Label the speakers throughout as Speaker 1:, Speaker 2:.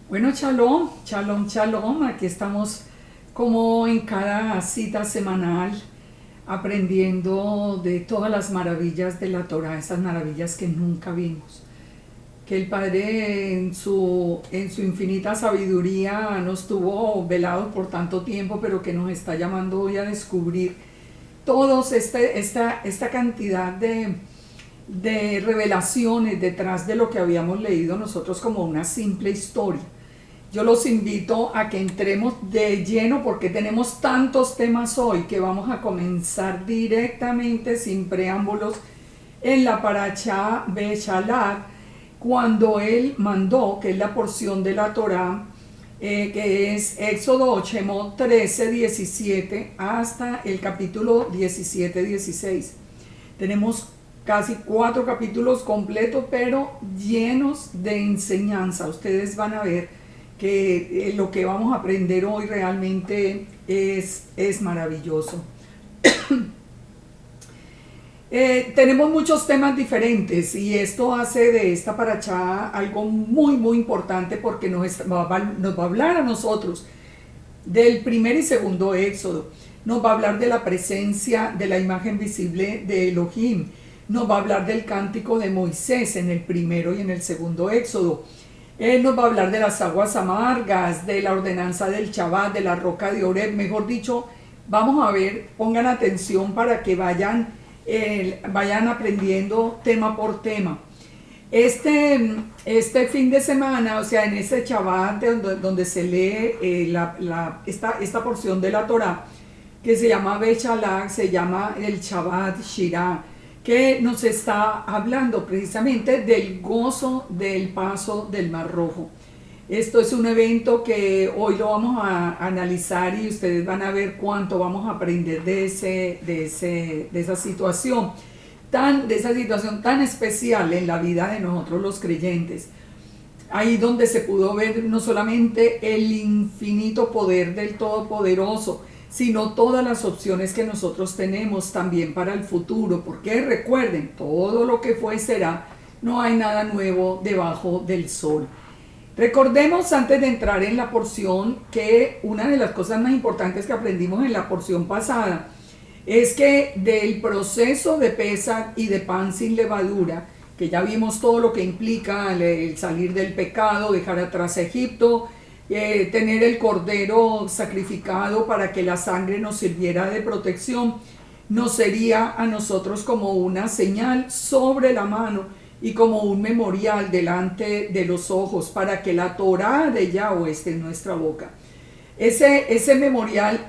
Speaker 1: Bueno, shalom, shalom, shalom. Aquí estamos como en cada cita semanal aprendiendo de todas las maravillas de la Torah, esas maravillas que nunca vimos. Que el Padre en su infinita sabiduría nos tuvo velados por tanto tiempo, pero que nos está llamando hoy a descubrir todos esta cantidad de revelaciones detrás de lo que habíamos leído nosotros como una simple historia. Yo los invito a que entremos de lleno porque tenemos tantos temas hoy que vamos a comenzar directamente sin preámbulos en la Parashá Beshalach, cuando él mandó, que es la porción de la Torá, que es Éxodo Shemot 13, 17 hasta el capítulo 17, 16. Tenemos casi 4 capítulos completos, pero llenos de enseñanza. Ustedes van a ver que lo que vamos a aprender hoy realmente es maravilloso. Tenemos muchos temas diferentes y esto hace de esta parachá algo muy importante porque nos va a hablar a nosotros del primer y segundo éxodo, nos va a hablar de la presencia de la imagen visible de Elohim, nos va a hablar del cántico de Moisés en el primero y en el segundo éxodo. Él nos va a hablar de las aguas amargas, de la ordenanza del Shabbat, de la roca de Oreb. Mejor dicho, vamos a ver, pongan atención para que vayan aprendiendo tema por tema. Este fin de semana, o sea, en ese Shabbat donde se lee esta porción de la Torah, que se llama Beshalach, se llama el Shabbat Shirah, que nos está hablando precisamente del gozo del paso del Mar Rojo. Esto es un evento que hoy lo vamos a analizar y ustedes van a ver cuánto vamos a aprender de esa situación tan especial en la vida de nosotros los creyentes. Ahí donde se pudo ver no solamente el infinito poder del Todopoderoso, sino todas las opciones que nosotros tenemos también para el futuro, porque recuerden, todo lo que fue será, no hay nada nuevo debajo del sol. Recordemos antes de entrar en la porción que una de las cosas más importantes que aprendimos en la porción pasada es que del proceso de Pesach y de pan sin levadura, que ya vimos todo lo que implica el salir del pecado, dejar atrás a Egipto, tener el cordero sacrificado para que la sangre nos sirviera de protección, nos sería a nosotros como una señal sobre la mano y como un memorial delante de los ojos para que la Torá de Yahweh esté en nuestra boca. Ese memorial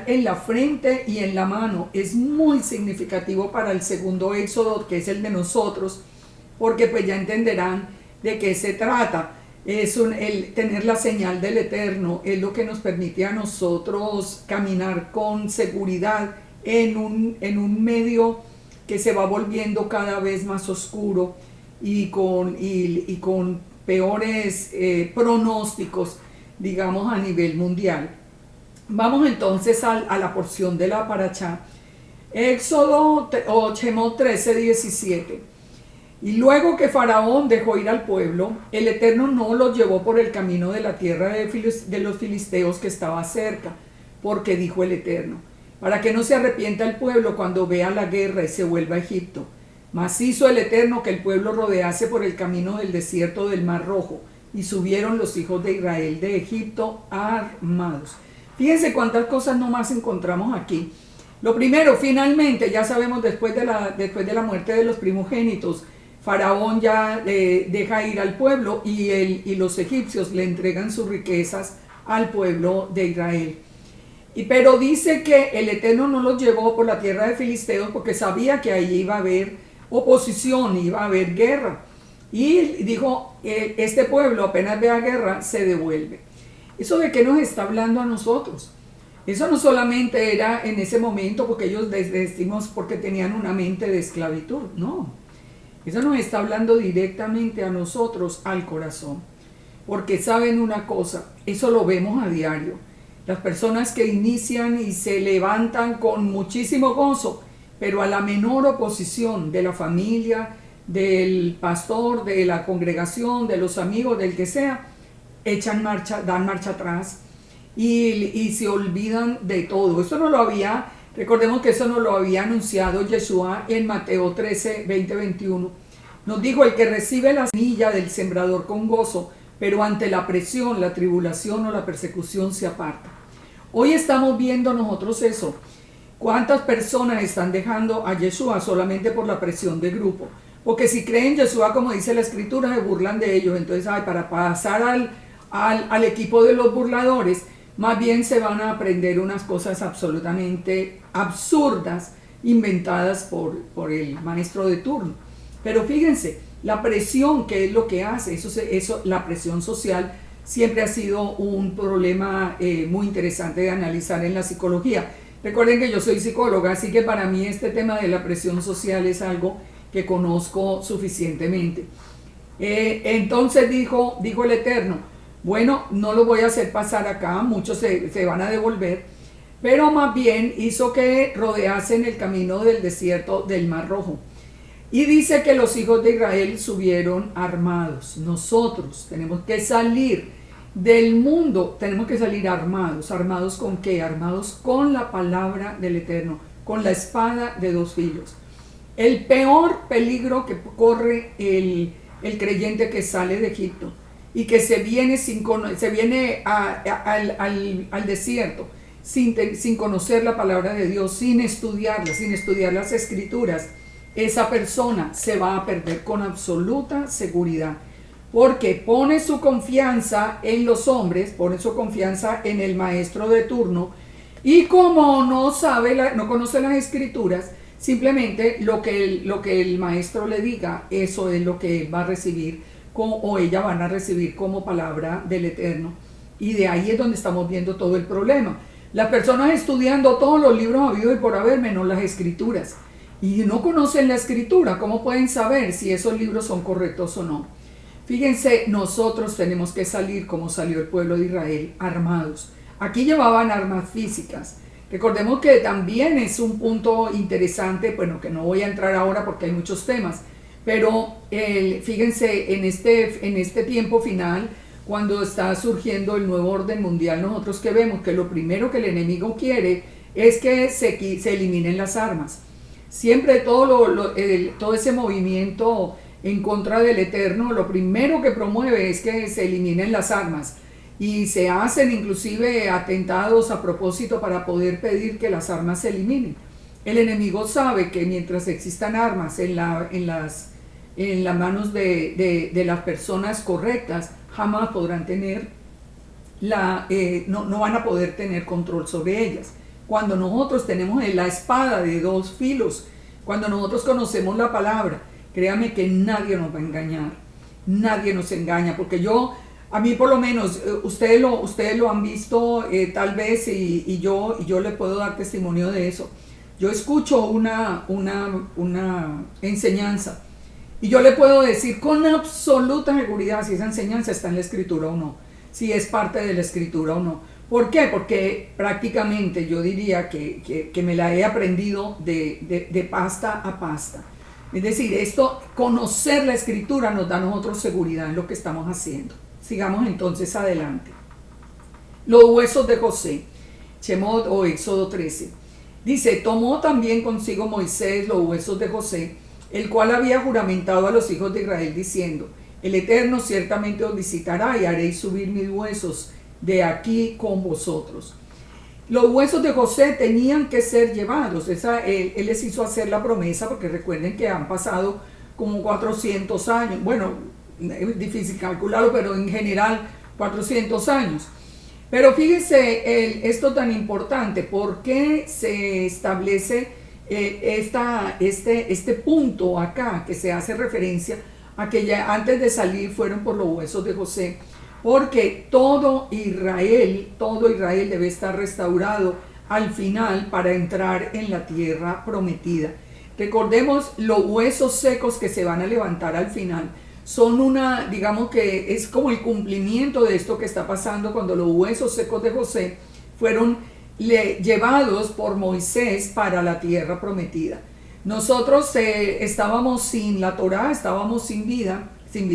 Speaker 1: en la frente y en la mano es muy significativo para el segundo éxodo, que es el de nosotros, porque pues ya entenderán de qué se trata. El tener la señal del Eterno es lo que nos permite a nosotros caminar con seguridad en un medio que se va volviendo cada vez más oscuro y con peores pronósticos, digamos, a nivel mundial. Vamos entonces a la porción de la parachá. Éxodo o Shemot 13, 17. Y luego que Faraón dejó ir al pueblo, el Eterno no los llevó por el camino de la tierra de los filisteos que estaba cerca, porque dijo el Eterno, para que no se arrepienta el pueblo cuando vea la guerra y se vuelva a Egipto. Mas hizo el Eterno que el pueblo rodease por el camino del desierto del Mar Rojo, y subieron los hijos de Israel de Egipto armados. Fíjense cuántas cosas nomás encontramos aquí. Lo primero, finalmente, ya sabemos, después de la muerte de los primogénitos, Faraón ya deja ir al pueblo y los egipcios le entregan sus riquezas al pueblo de Israel. Pero dice que el Eterno no los llevó por la tierra de filisteos porque sabía que allí iba a haber oposición, iba a haber guerra. Y dijo, este pueblo apenas vea guerra, se devuelve. ¿Eso de qué nos está hablando a nosotros? Eso no solamente era en ese momento porque ellos decimos porque tenían una mente de esclavitud, no. Eso nos está hablando directamente a nosotros, al corazón. Porque saben una cosa, eso lo vemos a diario. Las personas que inician y se levantan con muchísimo gozo, pero a la menor oposición de la familia, del pastor, de la congregación, de los amigos, del que sea, dan marcha atrás y se olvidan de todo. Eso no lo había, recordemos que eso no lo había anunciado Yeshua en Mateo 13, 20, 21. Nos dijo: el que recibe la semilla del sembrador con gozo, pero ante la presión, la tribulación o la persecución se aparta. Hoy estamos viendo nosotros eso. ¿Cuántas personas están dejando a Yeshua solamente por la presión de grupo? Porque si creen Yeshua, como dice la escritura, se burlan de ellos. Entonces, para pasar al equipo de los burladores, más bien se van a aprender unas cosas absolutamente absurdas, inventadas por el maestro de turno. Pero fíjense, la presión, ¿qué es lo que hace? La presión social siempre ha sido un problema muy interesante de analizar en la psicología. Recuerden que yo soy psicóloga, así que para mí este tema de la presión social es algo que conozco suficientemente. Entonces dijo el Eterno: bueno, no lo voy a hacer pasar acá, muchos se van a devolver, pero más bien hizo que rodeasen el camino del desierto del Mar Rojo. Y dice que los hijos de Israel subieron armados. Nosotros tenemos que salir del mundo, tenemos que salir armados. ¿Armados con qué? Armados con la palabra del Eterno, con la espada de dos filos. El peor peligro que corre el creyente que sale de Egipto y que se viene al desierto sin conocer la palabra de Dios, sin estudiar las escrituras, esa persona se va a perder con absoluta seguridad, porque pone su confianza en los hombres, pone su confianza en el maestro de turno, y como no conoce las escrituras, simplemente lo que el maestro le diga, eso es lo que él va a recibir o ella van a recibir como palabra del Eterno. Y de ahí es donde estamos viendo todo el problema. Las personas estudiando todos los libros habidos y por haber, menos las escrituras, y no conocen la escritura. ¿Cómo pueden saber si esos libros son correctos o no? Fíjense, nosotros tenemos que salir como salió el pueblo de Israel, armados. Aquí llevaban armas físicas. Recordemos que también es un punto interesante, bueno, que no voy a entrar ahora porque hay muchos temas, pero fíjense, en este tiempo final, cuando está surgiendo el nuevo orden mundial, nosotros que vemos que lo primero que el enemigo quiere es que se eliminen las armas. Siempre todo ese movimiento en contra del Eterno, lo primero que promueve es que se eliminen las armas. Y se hacen inclusive atentados a propósito para poder pedir que las armas se eliminen. El enemigo sabe que mientras existan armas en las manos de las personas correctas, jamás podrán tener no van a poder tener control sobre ellas. Cuando nosotros tenemos la espada de dos filos, cuando nosotros conocemos la palabra, créame que nadie nos va a engañar, nadie nos engaña, porque a mí por lo menos, ustedes lo han visto tal vez, y yo le puedo dar testimonio de eso. Yo escucho una enseñanza y yo le puedo decir con absoluta seguridad si esa enseñanza está en la escritura o no, si es parte de la escritura o no. ¿Por qué? Porque prácticamente yo diría que me la he aprendido de pasta a pasta. Es decir, conocer la escritura nos da a nosotros seguridad en lo que estamos haciendo. Sigamos entonces adelante. Los huesos de José, Shemot o Éxodo 13. Dice: tomó también consigo Moisés los huesos de José, el cual había juramentado a los hijos de Israel diciendo: el Eterno ciertamente os visitará y haréis subir mis huesos de aquí con vosotros. Los huesos de José tenían que ser llevados. Él les hizo hacer la promesa, porque recuerden que han pasado como 400 años. Bueno, es difícil calcularlo, pero en general 400 años. Pero fíjense esto tan importante, ¿por qué se establece este punto acá que se hace referencia a que ya antes de salir fueron por los huesos de José? Porque todo Israel debe estar restaurado al final para entrar en la tierra prometida. Recordemos, los huesos secos que se van a levantar al final son digamos que es como el cumplimiento de esto que está pasando cuando los huesos secos de José fueron llevados por Moisés para la tierra prometida. Nosotros estábamos sin la Torá, estábamos sin vida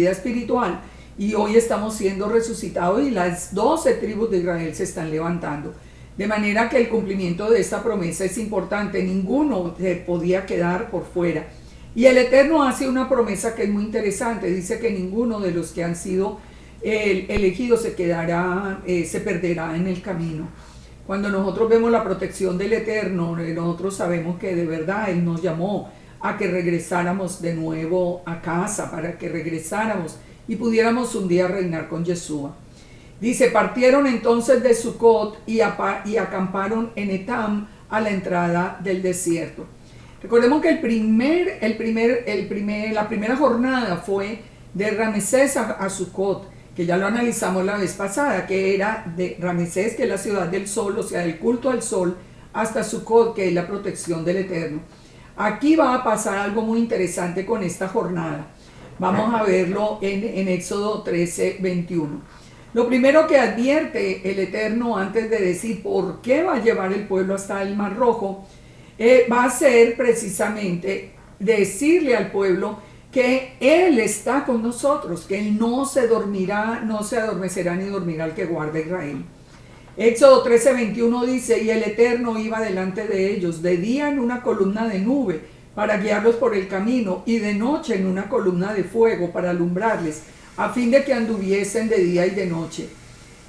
Speaker 1: espiritual, y hoy estamos siendo resucitados y las 12 tribus de Israel se están levantando. De manera que el cumplimiento de esta promesa es importante, ninguno se podía quedar por fuera. Y el Eterno hace una promesa que es muy interesante, dice que ninguno de los que han sido elegidos se quedará, se perderá en el camino. Cuando nosotros vemos la protección del Eterno, nosotros sabemos que de verdad Él nos llamó a que regresáramos de nuevo a casa, para que regresáramos y pudiéramos un día reinar con Yeshua. Dice, partieron entonces de Sucot y acamparon en Etam a la entrada del desierto. Recordemos que la primera jornada fue de Ramesés a Sucot, que ya lo analizamos la vez pasada, que era de Ramesés, que es la ciudad del sol, o sea, del culto al sol, hasta Sucot, que es la protección del Eterno. Aquí va a pasar algo muy interesante con esta jornada. Vamos a verlo en Éxodo 13, 21. Lo primero que advierte el Eterno antes de decir por qué va a llevar el pueblo hasta el Mar Rojo, va a ser precisamente decirle al pueblo que Él está con nosotros, que Él no se dormirá, no se adormecerá ni dormirá el que guarda Israel. Éxodo 13, 21 dice, y el Eterno iba delante de ellos, de día en una columna de nube, para guiarlos por el camino, y de noche en una columna de fuego, para alumbrarles, a fin de que anduviesen de día y de noche.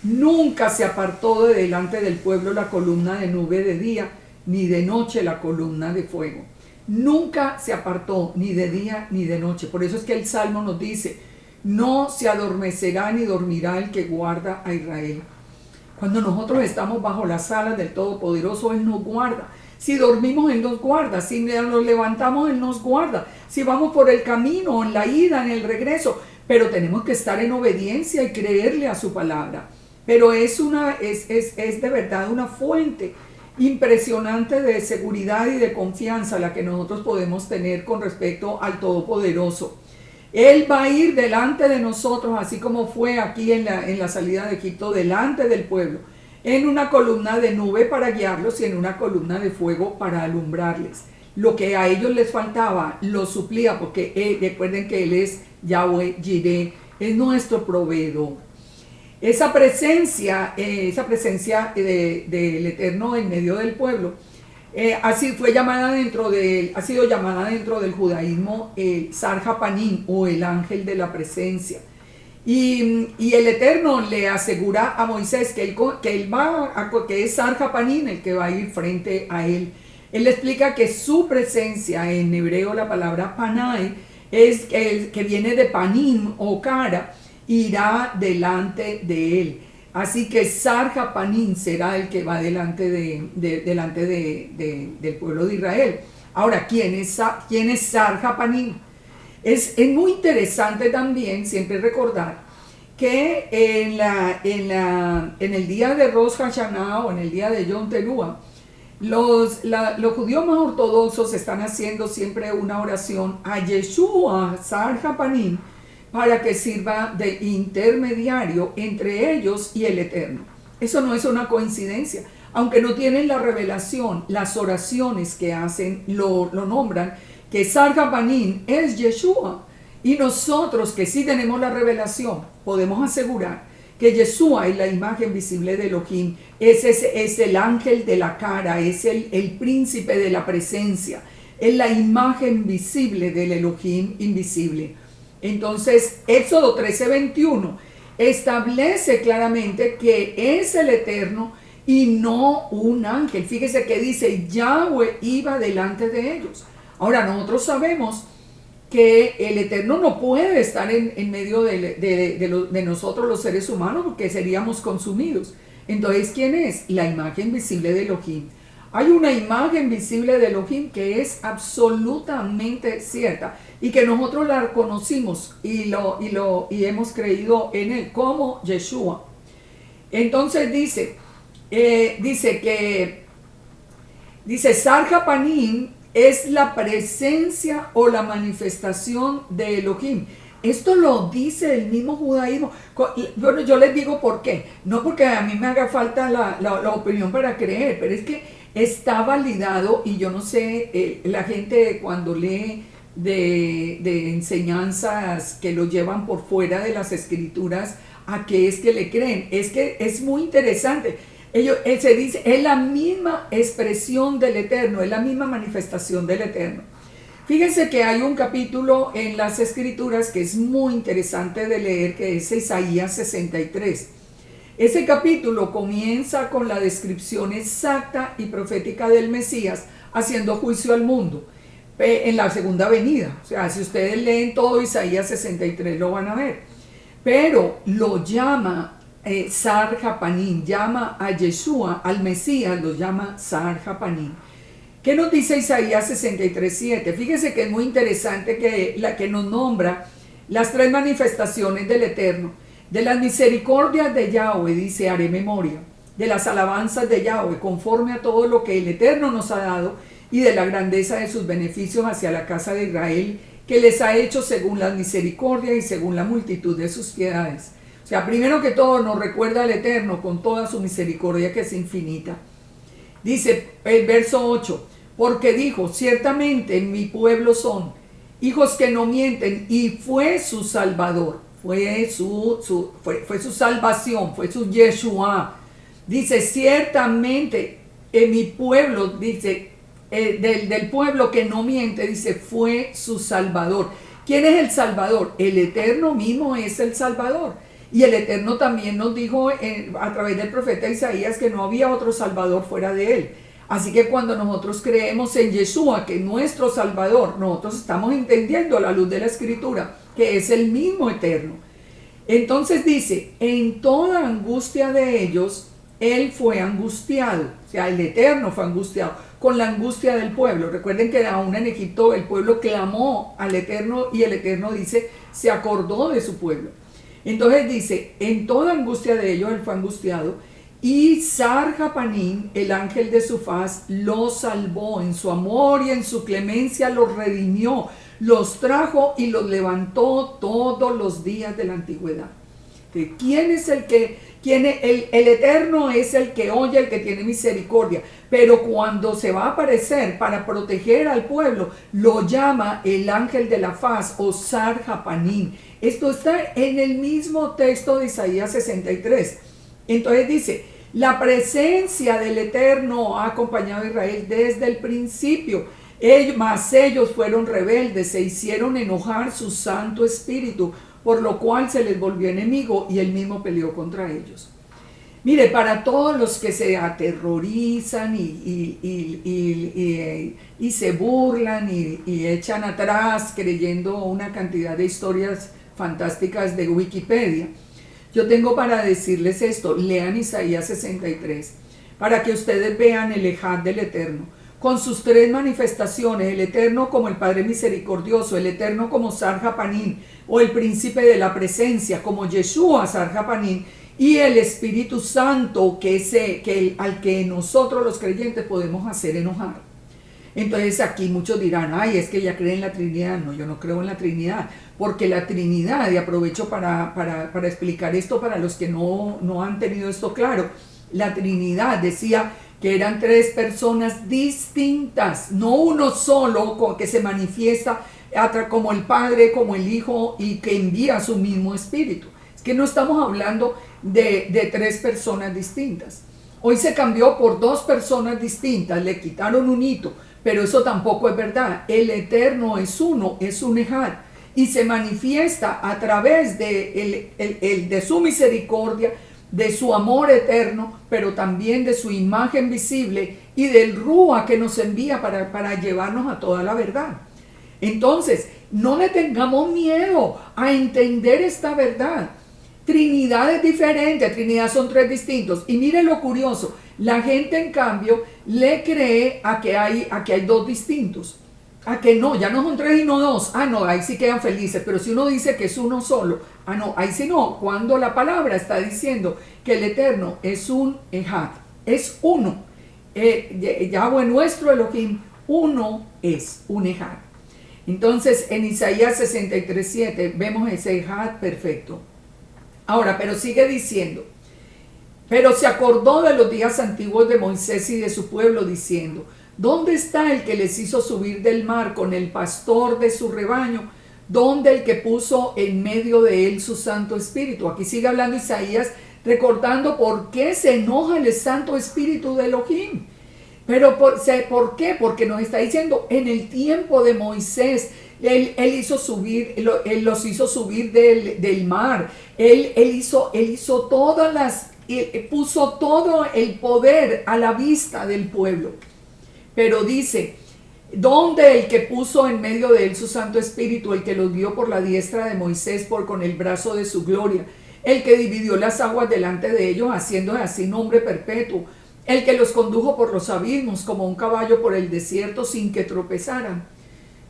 Speaker 1: Nunca se apartó de delante del pueblo la columna de nube de día, ni de noche la columna de fuego. Nunca se apartó ni de día ni de noche. Por eso es que el Salmo nos dice, no se adormecerá ni dormirá el que guarda a Israel. Cuando nosotros estamos bajo las alas del Todopoderoso, Él nos guarda. Si dormimos, Él nos guarda. Si nos levantamos, Él nos guarda. Si vamos por el camino, en la ida, en el regreso. Pero tenemos que estar en obediencia y creerle a su palabra. Pero es de verdad una fuente impresionante de seguridad y de confianza la que nosotros podemos tener con respecto al Todopoderoso. Él va a ir delante de nosotros, así como fue aquí en la salida de Egipto, delante del pueblo, en una columna de nube para guiarlos y en una columna de fuego para alumbrarles. Lo que a ellos les faltaba, lo suplía, porque recuerden que Él es Yahweh Jireh, es nuestro proveedor. Esa presencia del Eterno en medio del pueblo, ha sido llamada dentro del judaísmo el Sarjapanim, o el ángel de la presencia. Y el Eterno le asegura a Moisés que es Sarjapanim el que va a ir frente a él. Él explica que su presencia, en hebreo la palabra panai, es el que viene de panim o cara, irá delante de él. Así que Sarjapanim será el que va delante del pueblo de Israel. Ahora, ¿quién es Sarjapanim? Es muy interesante también siempre recordar que en el día de Rosh Hashanah o en el día de Yom Teruah, los judíos más ortodoxos están haciendo siempre una oración a Yeshua Sarjapanim, para que sirva de intermediario entre ellos y el Eterno. Eso no es una coincidencia. Aunque no tienen la revelación, las oraciones que hacen lo nombran, que Sarjapanim es Yeshua. Y nosotros que sí tenemos la revelación, podemos asegurar que Yeshua es la imagen visible de Elohim, es el ángel de la cara, es el príncipe de la presencia, es la imagen visible del Elohim invisible. Entonces, Éxodo 13, 21 establece claramente que es el Eterno y no un ángel. Fíjese que dice, Yahweh iba delante de ellos. Ahora, nosotros sabemos que el Eterno no puede estar en medio de nosotros los seres humanos, porque seríamos consumidos. Entonces, ¿quién es? La imagen visible de Elohim. Hay una imagen visible de Elohim que es absolutamente cierta y que nosotros la conocimos y hemos creído en él como Yeshua. Entonces dice Sarjapanim es la presencia o la manifestación de Elohim. Esto lo dice el mismo judaísmo. Bueno, yo les digo por qué. No porque a mí me haga falta la opinión para creer, pero es que está validado, y yo no sé, la gente cuando lee de enseñanzas que lo llevan por fuera de las escrituras a qué es que le creen. Es que es muy interesante. Se dice, es la misma expresión del Eterno, es la misma manifestación del Eterno. Fíjense que hay un capítulo en las escrituras que es muy interesante de leer, que es Isaías 63. Ese capítulo comienza con la descripción exacta y profética del Mesías haciendo juicio al mundo en la segunda venida. O sea, si ustedes leen todo Isaías 63 lo van a ver. Pero lo llama Sar Japanín, llama a Yeshua, al Mesías, lo llama Sar Japanín. ¿Qué nos dice Isaías 63:7? Fíjese que es muy interesante que nos nombra las tres manifestaciones del Eterno. De las misericordias de Yahweh, dice, haré memoria. De las alabanzas de Yahweh, conforme a todo lo que el Eterno nos ha dado, y de la grandeza de sus beneficios hacia la casa de Israel, que les ha hecho según las misericordias y según la multitud de sus piedades. O sea, primero que todo nos recuerda al Eterno con toda su misericordia que es infinita. Dice el verso 8, porque dijo, ciertamente mi pueblo son hijos que no mienten, y fue su Salvador, fue su salvación, fue su Yeshua. Dice, ciertamente mi pueblo, dice, del pueblo que no miente, dice, fue su Salvador. ¿Quién es el Salvador? El Eterno mismo es el Salvador. Y el Eterno también nos dijo a través del profeta Isaías que no había otro Salvador fuera de él. Así que cuando nosotros creemos en Yeshua, que es nuestro Salvador, nosotros estamos entendiendo a la luz de la Escritura que es el mismo Eterno. Entonces dice, en toda angustia de ellos, él fue angustiado. O sea, el Eterno fue angustiado con la angustia del pueblo. Recuerden que aún en Egipto el pueblo clamó al Eterno y el Eterno dice, se acordó de su pueblo. Entonces dice, en toda angustia de ellos él fue angustiado, y Sar Japanín, el ángel de su faz, los salvó. En su amor y en su clemencia los redimió, los trajo y los levantó todos los días de la antigüedad. ¿Quién es el que el Eterno es el que oye, el que tiene misericordia? Pero cuando se va a aparecer para proteger al pueblo, lo llama el ángel de la faz, o Sar Japanín. Esto está en el mismo texto de Isaías 63. Entonces dice, la presencia del Eterno ha acompañado a Israel desde el principio. Mas ellos fueron rebeldes, se hicieron enojar su Santo Espíritu, por lo cual se les volvió enemigo y él mismo peleó contra ellos. Mire, para todos los que se aterrorizan y se burlan y echan atrás creyendo una cantidad de historias fantásticas de Wikipedia, yo tengo para decirles esto: lean Isaías 63, para que ustedes vean el Ejad del Eterno, con sus tres manifestaciones, el Eterno como el Padre Misericordioso, el Eterno como Sar Japanín, o el Príncipe de la Presencia, como Yeshua Sar Japanín, y el Espíritu Santo, al que nosotros los creyentes podemos hacer enojar. Entonces aquí muchos dirán, ay, es que ya creen en la Trinidad. No, yo no creo en la Trinidad, porque la Trinidad, y aprovecho para explicar esto para los que no han tenido esto claro, la Trinidad decía que eran tres personas distintas, no uno solo que se manifiesta como el Padre, como el Hijo, y que envía su mismo Espíritu. Es que no estamos hablando de tres personas distintas. Hoy se cambió por dos personas distintas, le quitaron un hito, pero eso tampoco es verdad. El Eterno es uno, es un Ejad, y se manifiesta a través de su misericordia, de su amor eterno, pero también de su imagen visible y del Rúa que nos envía para llevarnos a toda la verdad. Entonces, no le tengamos miedo a entender esta verdad. Trinidad es diferente, Trinidad son tres distintos. Y mire lo curioso, la gente en cambio le cree a que hay dos distintos. A que no, ya no son tres y no dos. Ah, no, ahí sí quedan felices. Pero si uno dice que es uno solo, ah, no, ahí sí no. Cuando la palabra está diciendo que el Eterno es un Ejad, es uno. Yahweh nuestro Elohim, uno es un Ejad. Entonces, en Isaías 63:7 vemos ese Ejad perfecto. Ahora, pero sigue diciendo, pero se acordó de los días antiguos de Moisés y de su pueblo, diciendo, ¿Dónde está el que les hizo subir del mar con el pastor de su rebaño? ¿Dónde el que puso en medio de él su Santo Espíritu? Aquí sigue hablando Isaías, recordando por qué se enoja el Santo Espíritu de Elohim. Pero ¿por qué? Porque nos está diciendo, en el tiempo de Moisés, él los hizo subir del mar. Él hizo todas las, puso todo el poder a la vista del pueblo. Pero dice, ¿dónde el que puso en medio de él su Santo Espíritu, el que los guió por la diestra de Moisés, con el brazo de su gloria, el que dividió las aguas delante de ellos, haciendo así nombre perpetuo, el que los condujo por los abismos como un caballo por el desierto sin que tropezaran?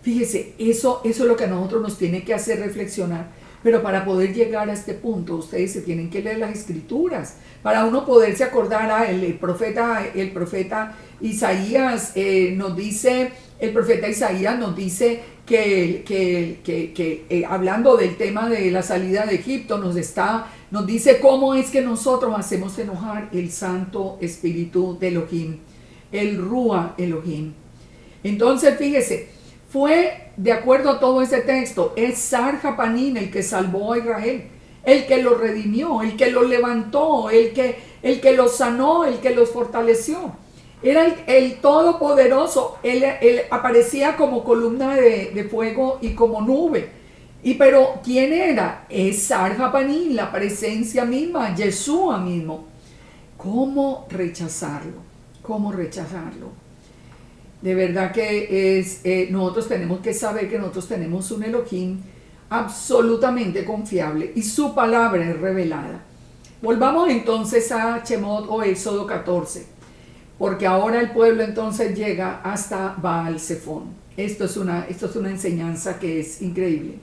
Speaker 1: Fíjese, eso es lo que a nosotros nos tiene que hacer reflexionar. Pero para poder llegar a este punto, ustedes se tienen que leer las escrituras. Para uno poderse acordar, el profeta Isaías nos dice, que hablando del tema de la salida de Egipto, nos dice cómo es que nosotros hacemos enojar el Santo Espíritu de Elohim, el Rúa Elohim. Entonces, fíjese, fue, de acuerdo a todo ese texto, es Sar-Japanín el que salvó a Israel, el que lo redimió, el que lo levantó, el que los sanó, el que los fortaleció. Era el Todopoderoso. Él aparecía como columna de fuego y como nube. Pero ¿quién era? Es Sar-Japanín, la presencia misma, Yeshua mismo. ¿Cómo rechazarlo? ¿Cómo rechazarlo? De verdad que nosotros tenemos que saber que nosotros tenemos un Elohim absolutamente confiable y su palabra es revelada. Volvamos entonces a Shemot o Éxodo 14, porque ahora el pueblo entonces llega hasta Baal-Zephón. Esto es una enseñanza que es increíble.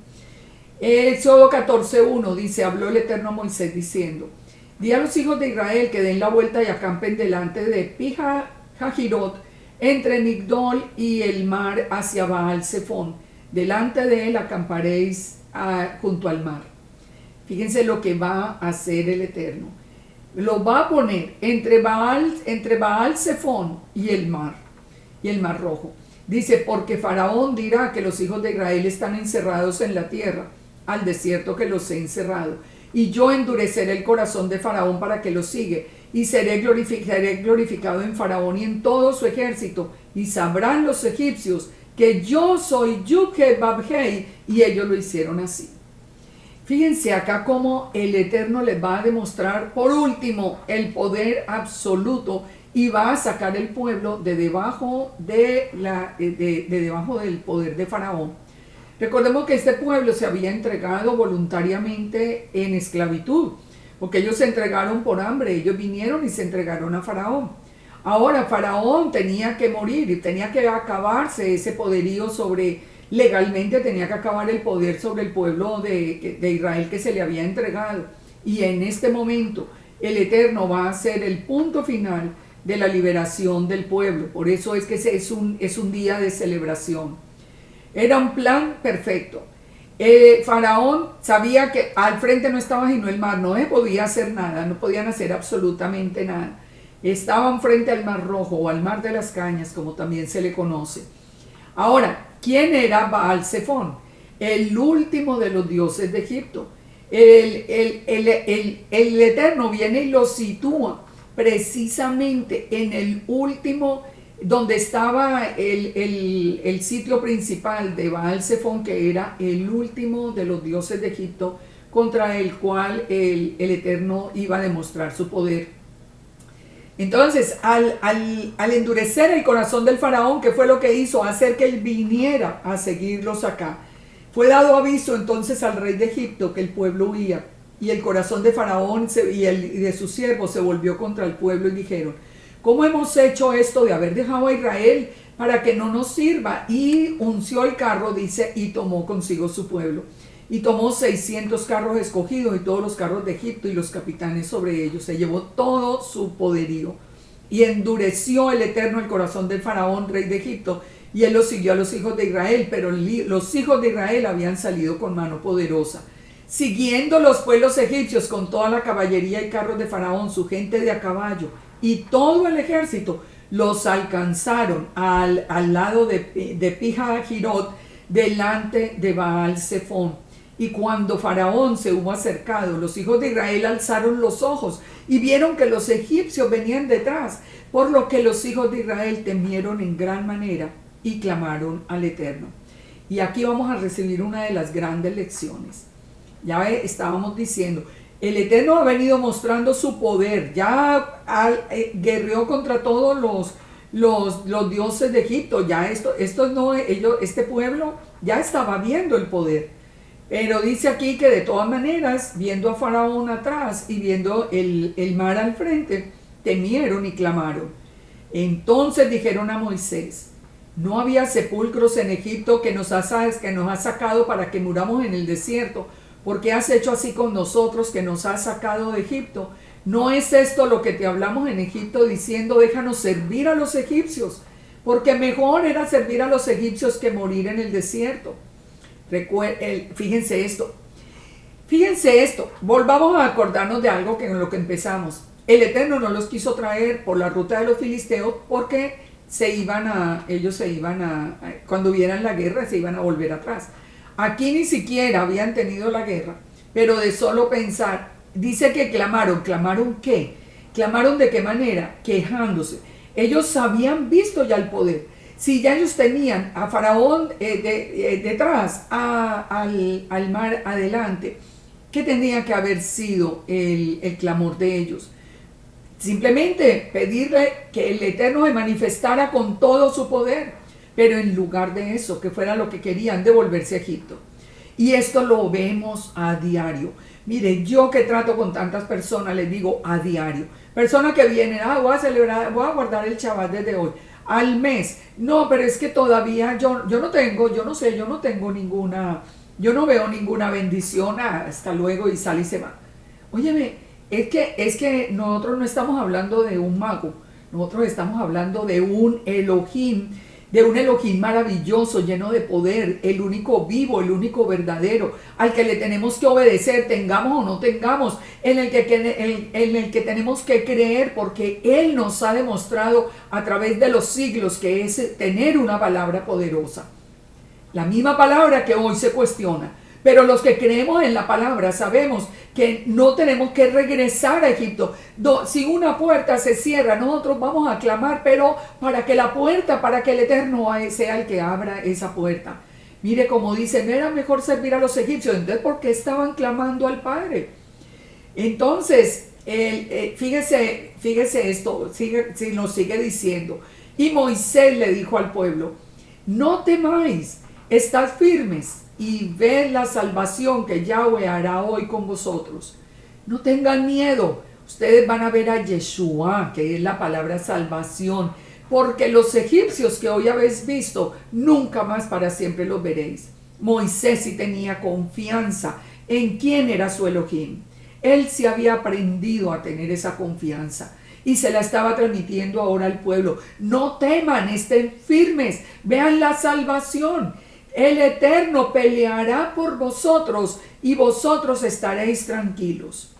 Speaker 1: Éxodo 14:1 dice, habló el Eterno a Moisés diciendo, di a los hijos de Israel que den la vuelta y acampen delante de Pi-Hahirot, entre Migdol y el mar hacia Baal-Zephón. Delante de él acamparéis junto al mar. Fíjense lo que va a hacer el Eterno. Lo va a poner entre Baal-Zephón y el mar Rojo. Dice, porque Faraón dirá que los hijos de Israel están encerrados en la tierra, al desierto que los he encerrado. Y yo endureceré el corazón de Faraón para que los siga, y seré glorificado en Faraón y en todo su ejército, y sabrán los egipcios que yo soy Yud-Heh-Vav-Heh, y ellos lo hicieron así. Fíjense acá cómo el Eterno les va a demostrar, por último, el poder absoluto, y va a sacar el pueblo de debajo del poder de Faraón. Recordemos que este pueblo se había entregado voluntariamente en esclavitud, porque ellos se entregaron por hambre, ellos vinieron y se entregaron a Faraón. Ahora Faraón tenía que morir y tenía que acabarse ese poderío legalmente tenía que acabar el poder sobre el pueblo de Israel que se le había entregado. Y en este momento el Eterno va a ser el punto final de la liberación del pueblo. Por eso es que es un día de celebración. Era un plan perfecto. Faraón sabía que al frente no estaba sino el mar, no se podía hacer nada, no podían hacer absolutamente nada. Estaban frente al mar Rojo o al mar de las cañas, como también se le conoce. Ahora, ¿quién era Baal-Zephón? El último de los dioses de Egipto. El Eterno viene y lo sitúa precisamente en el último, donde estaba el sitio principal de Baal-Zephón, que era el último de los dioses de Egipto, contra el cual el Eterno iba a demostrar su poder. Entonces, al endurecer el corazón del faraón, ¿qué fue lo que hizo? Hacer que él viniera a seguirlos acá. Fue dado aviso entonces al rey de Egipto que el pueblo huía, y el corazón de Faraón y de sus siervos se volvió contra el pueblo y dijeron, ¿cómo hemos hecho esto de haber dejado a Israel para que no nos sirva? Y unció el carro, dice, y tomó consigo su pueblo. Y tomó 600 carros escogidos y todos los carros de Egipto y los capitanes sobre ellos. Se llevó todo su poderío. Y endureció el Eterno el corazón del Faraón, rey de Egipto, y él lo siguió a los hijos de Israel, pero los hijos de Israel habían salido con mano poderosa. Siguiendo los pueblos egipcios con toda la caballería y carros de Faraón, su gente de a caballo y todo el ejército, los alcanzaron al lado de Pihahirot, delante de Baal Zephón. Y cuando Faraón se hubo acercado, los hijos de Israel alzaron los ojos y vieron que los egipcios venían detrás, por lo que los hijos de Israel temieron en gran manera y clamaron al Eterno. Y aquí vamos a recibir una de las grandes lecciones. Ya estábamos diciendo, el Eterno ha venido mostrando su poder, ya guerreó contra todos los dioses de Egipto, ya este pueblo ya estaba viendo el poder. Pero dice aquí que de todas maneras, viendo a Faraón atrás y viendo el mar al frente, temieron y clamaron. Entonces dijeron a Moisés, ¿no había sepulcros en Egipto que nos has sacado para que muramos en el desierto? ¿Por qué has hecho así con nosotros que nos has sacado de Egipto? ¿No es esto lo que te hablamos en Egipto diciendo, déjanos servir a los egipcios? Porque mejor era servir a los egipcios que morir en el desierto. Fíjense esto, volvamos a acordarnos de algo que en lo que empezamos. El Eterno no los quiso traer por la ruta de los filisteos porque cuando vieran la guerra se iban a volver atrás. Aquí ni siquiera habían tenido la guerra, pero de solo pensar, dice que clamaron. ¿Clamaron qué? ¿Clamaron de qué manera? Quejándose. Ellos habían visto ya el poder. Si ya ellos tenían a Faraón detrás, al mar adelante, ¿qué tendría que haber sido el clamor de ellos? Simplemente pedirle que el Eterno se manifestara con todo su poder, pero en lugar de eso, que fuera lo que querían, devolverse a Egipto. Y esto lo vemos a diario. Mire, yo que trato con tantas personas, les digo a diario. Personas que vienen, voy a guardar el Shabbat desde hoy. Al mes, no, pero es que todavía yo no tengo ninguna, yo no veo ninguna bendición, hasta luego, y sale y se va. Óyeme, es que nosotros no estamos hablando de un mago, nosotros estamos hablando de un Elohim maravilloso, lleno de poder, el único vivo, el único verdadero, al que le tenemos que obedecer, tengamos o no tengamos, en el que tenemos que creer, porque Él nos ha demostrado a través de los siglos que es tener una palabra poderosa. La misma palabra que hoy se cuestiona. Pero los que creemos en la palabra sabemos que no tenemos que regresar a Egipto. Si una puerta se cierra, nosotros vamos a clamar, pero para que el Eterno sea el que abra esa puerta. Mire como dice, no era mejor servir a los egipcios. Entonces, ¿por qué estaban clamando al Padre? Entonces, fíjese esto, nos sigue diciendo. Y Moisés le dijo al pueblo, no temáis, estad firmes y ved la salvación que Yahweh hará hoy con vosotros. No tengan miedo, ustedes van a ver a Yeshua, que es la palabra salvación, porque los egipcios que hoy habéis visto, nunca más para siempre los veréis. Moisés sí tenía confianza en quién era su Elohim. Él sí había aprendido a tener esa confianza y se la estaba transmitiendo ahora al pueblo. No teman, estén firmes, vean la salvación. El Eterno peleará por vosotros y vosotros estaréis tranquilos.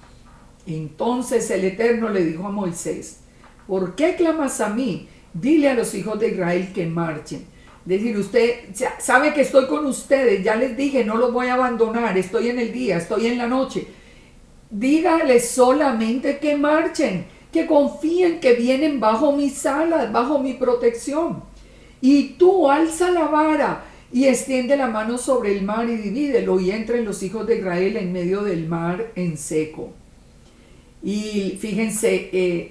Speaker 1: Entonces el Eterno le dijo a Moisés, ¿por qué clamas a mí? Dile a los hijos de Israel que marchen. Es decir, usted sabe que estoy con ustedes, ya les dije, no los voy a abandonar, estoy en el día, estoy en la noche. Dígales solamente que marchen, que confíen que vienen bajo mis alas, bajo mi protección. Y tú alza la vara y extiende la mano sobre el mar y divídelo, y entren los hijos de Israel en medio del mar en seco. Y fíjense,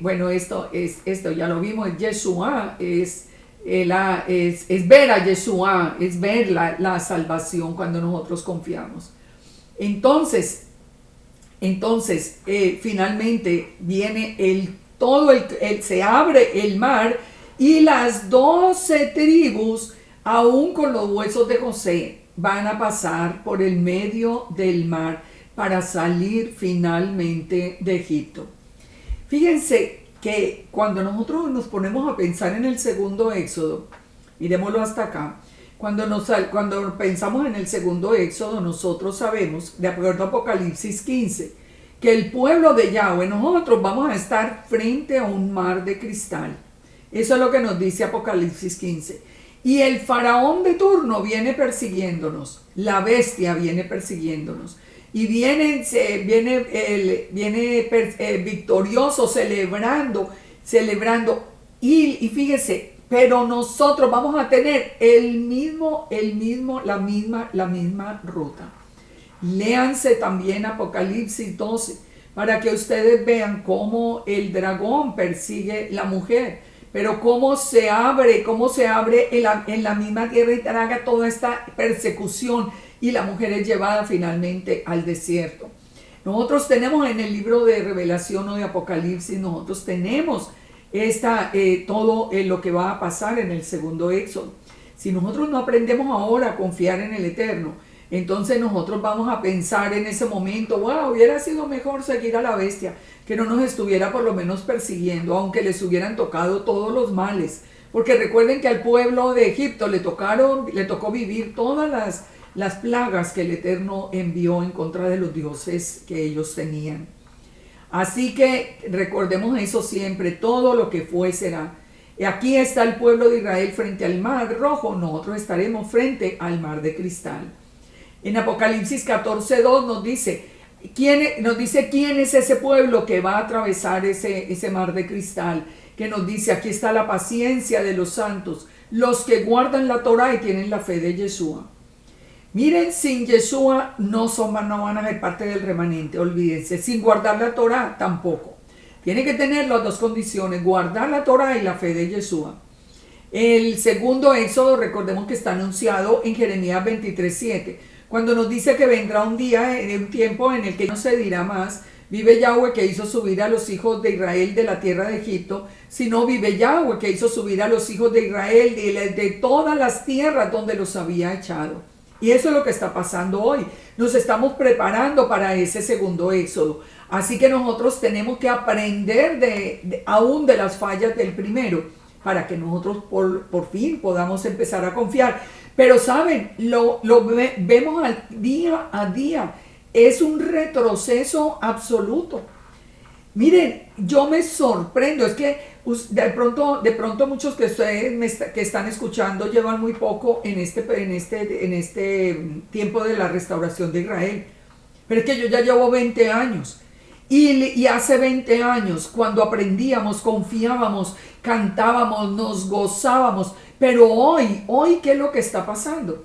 Speaker 1: esto ya lo vimos, Yeshua es ver a Yeshua, es ver la salvación cuando nosotros confiamos. Entonces, finalmente viene se abre el mar y las 12 tribus, aún con los huesos de José, van a pasar por el medio del mar para salir finalmente de Egipto. Fíjense que cuando nosotros nos ponemos a pensar en el segundo éxodo, miremoslo hasta acá, cuando pensamos en el segundo éxodo, nosotros sabemos, de acuerdo a Apocalipsis 15, que el pueblo de Yahweh, nosotros vamos a estar frente a un mar de cristal. Eso es lo que nos dice Apocalipsis 15. Y el faraón de turno viene persiguiéndonos, la bestia viene persiguiéndonos. Y viene victorioso, celebrando. Y fíjese, pero nosotros vamos a tener la misma ruta. Léanse también Apocalipsis 12 para que ustedes vean cómo el dragón persigue la mujer, pero cómo se abre en la misma tierra y traga toda esta persecución y la mujer es llevada finalmente al desierto. Nosotros tenemos en el libro de Revelación o de Apocalipsis, nosotros tenemos todo lo que va a pasar en el segundo éxodo. Si nosotros no aprendemos ahora a confiar en el Eterno, entonces nosotros vamos a pensar en ese momento, wow, hubiera sido mejor seguir a la bestia, que no nos estuviera por lo menos persiguiendo, aunque les hubieran tocado todos los males. Porque recuerden que al pueblo de Egipto le tocó vivir todas las plagas que el Eterno envió en contra de los dioses que ellos tenían. Así que recordemos eso siempre, todo lo que fue será. Y aquí está el pueblo de Israel frente al mar rojo, nosotros estaremos frente al mar de cristal. En Apocalipsis 14:2 nos dice quién es ese pueblo que va a atravesar ese mar de cristal, que nos dice, aquí está la paciencia de los santos, los que guardan la Torá y tienen la fe de Yeshua. Miren, sin Yeshua no van a ser parte del remanente, olvídense. Sin guardar la Torá tampoco. Tiene que tener las dos condiciones, guardar la Torá y la fe de Yeshua. El segundo éxodo, recordemos que está anunciado en Jeremías 23:7, cuando nos dice que vendrá un tiempo en el que no se dirá más, vive Yahweh que hizo subir a los hijos de Israel de la tierra de Egipto, sino vive Yahweh que hizo subir a los hijos de Israel de todas las tierras donde los había echado. Y eso es lo que está pasando hoy. Nos estamos preparando para ese segundo éxodo. Así que nosotros tenemos que aprender aún de las fallas del primero, para que nosotros por fin podamos empezar a confiar. Pero saben, lo vemos día a día. Es un retroceso absoluto. Miren, yo me sorprendo, es que de pronto muchos que ustedes que están escuchando llevan muy poco en este tiempo de la restauración de Israel. Pero es que yo ya llevo 20 años. Y hace 20 años, cuando aprendíamos, confiábamos, cantábamos, nos gozábamos. Pero hoy, ¿qué es lo que está pasando?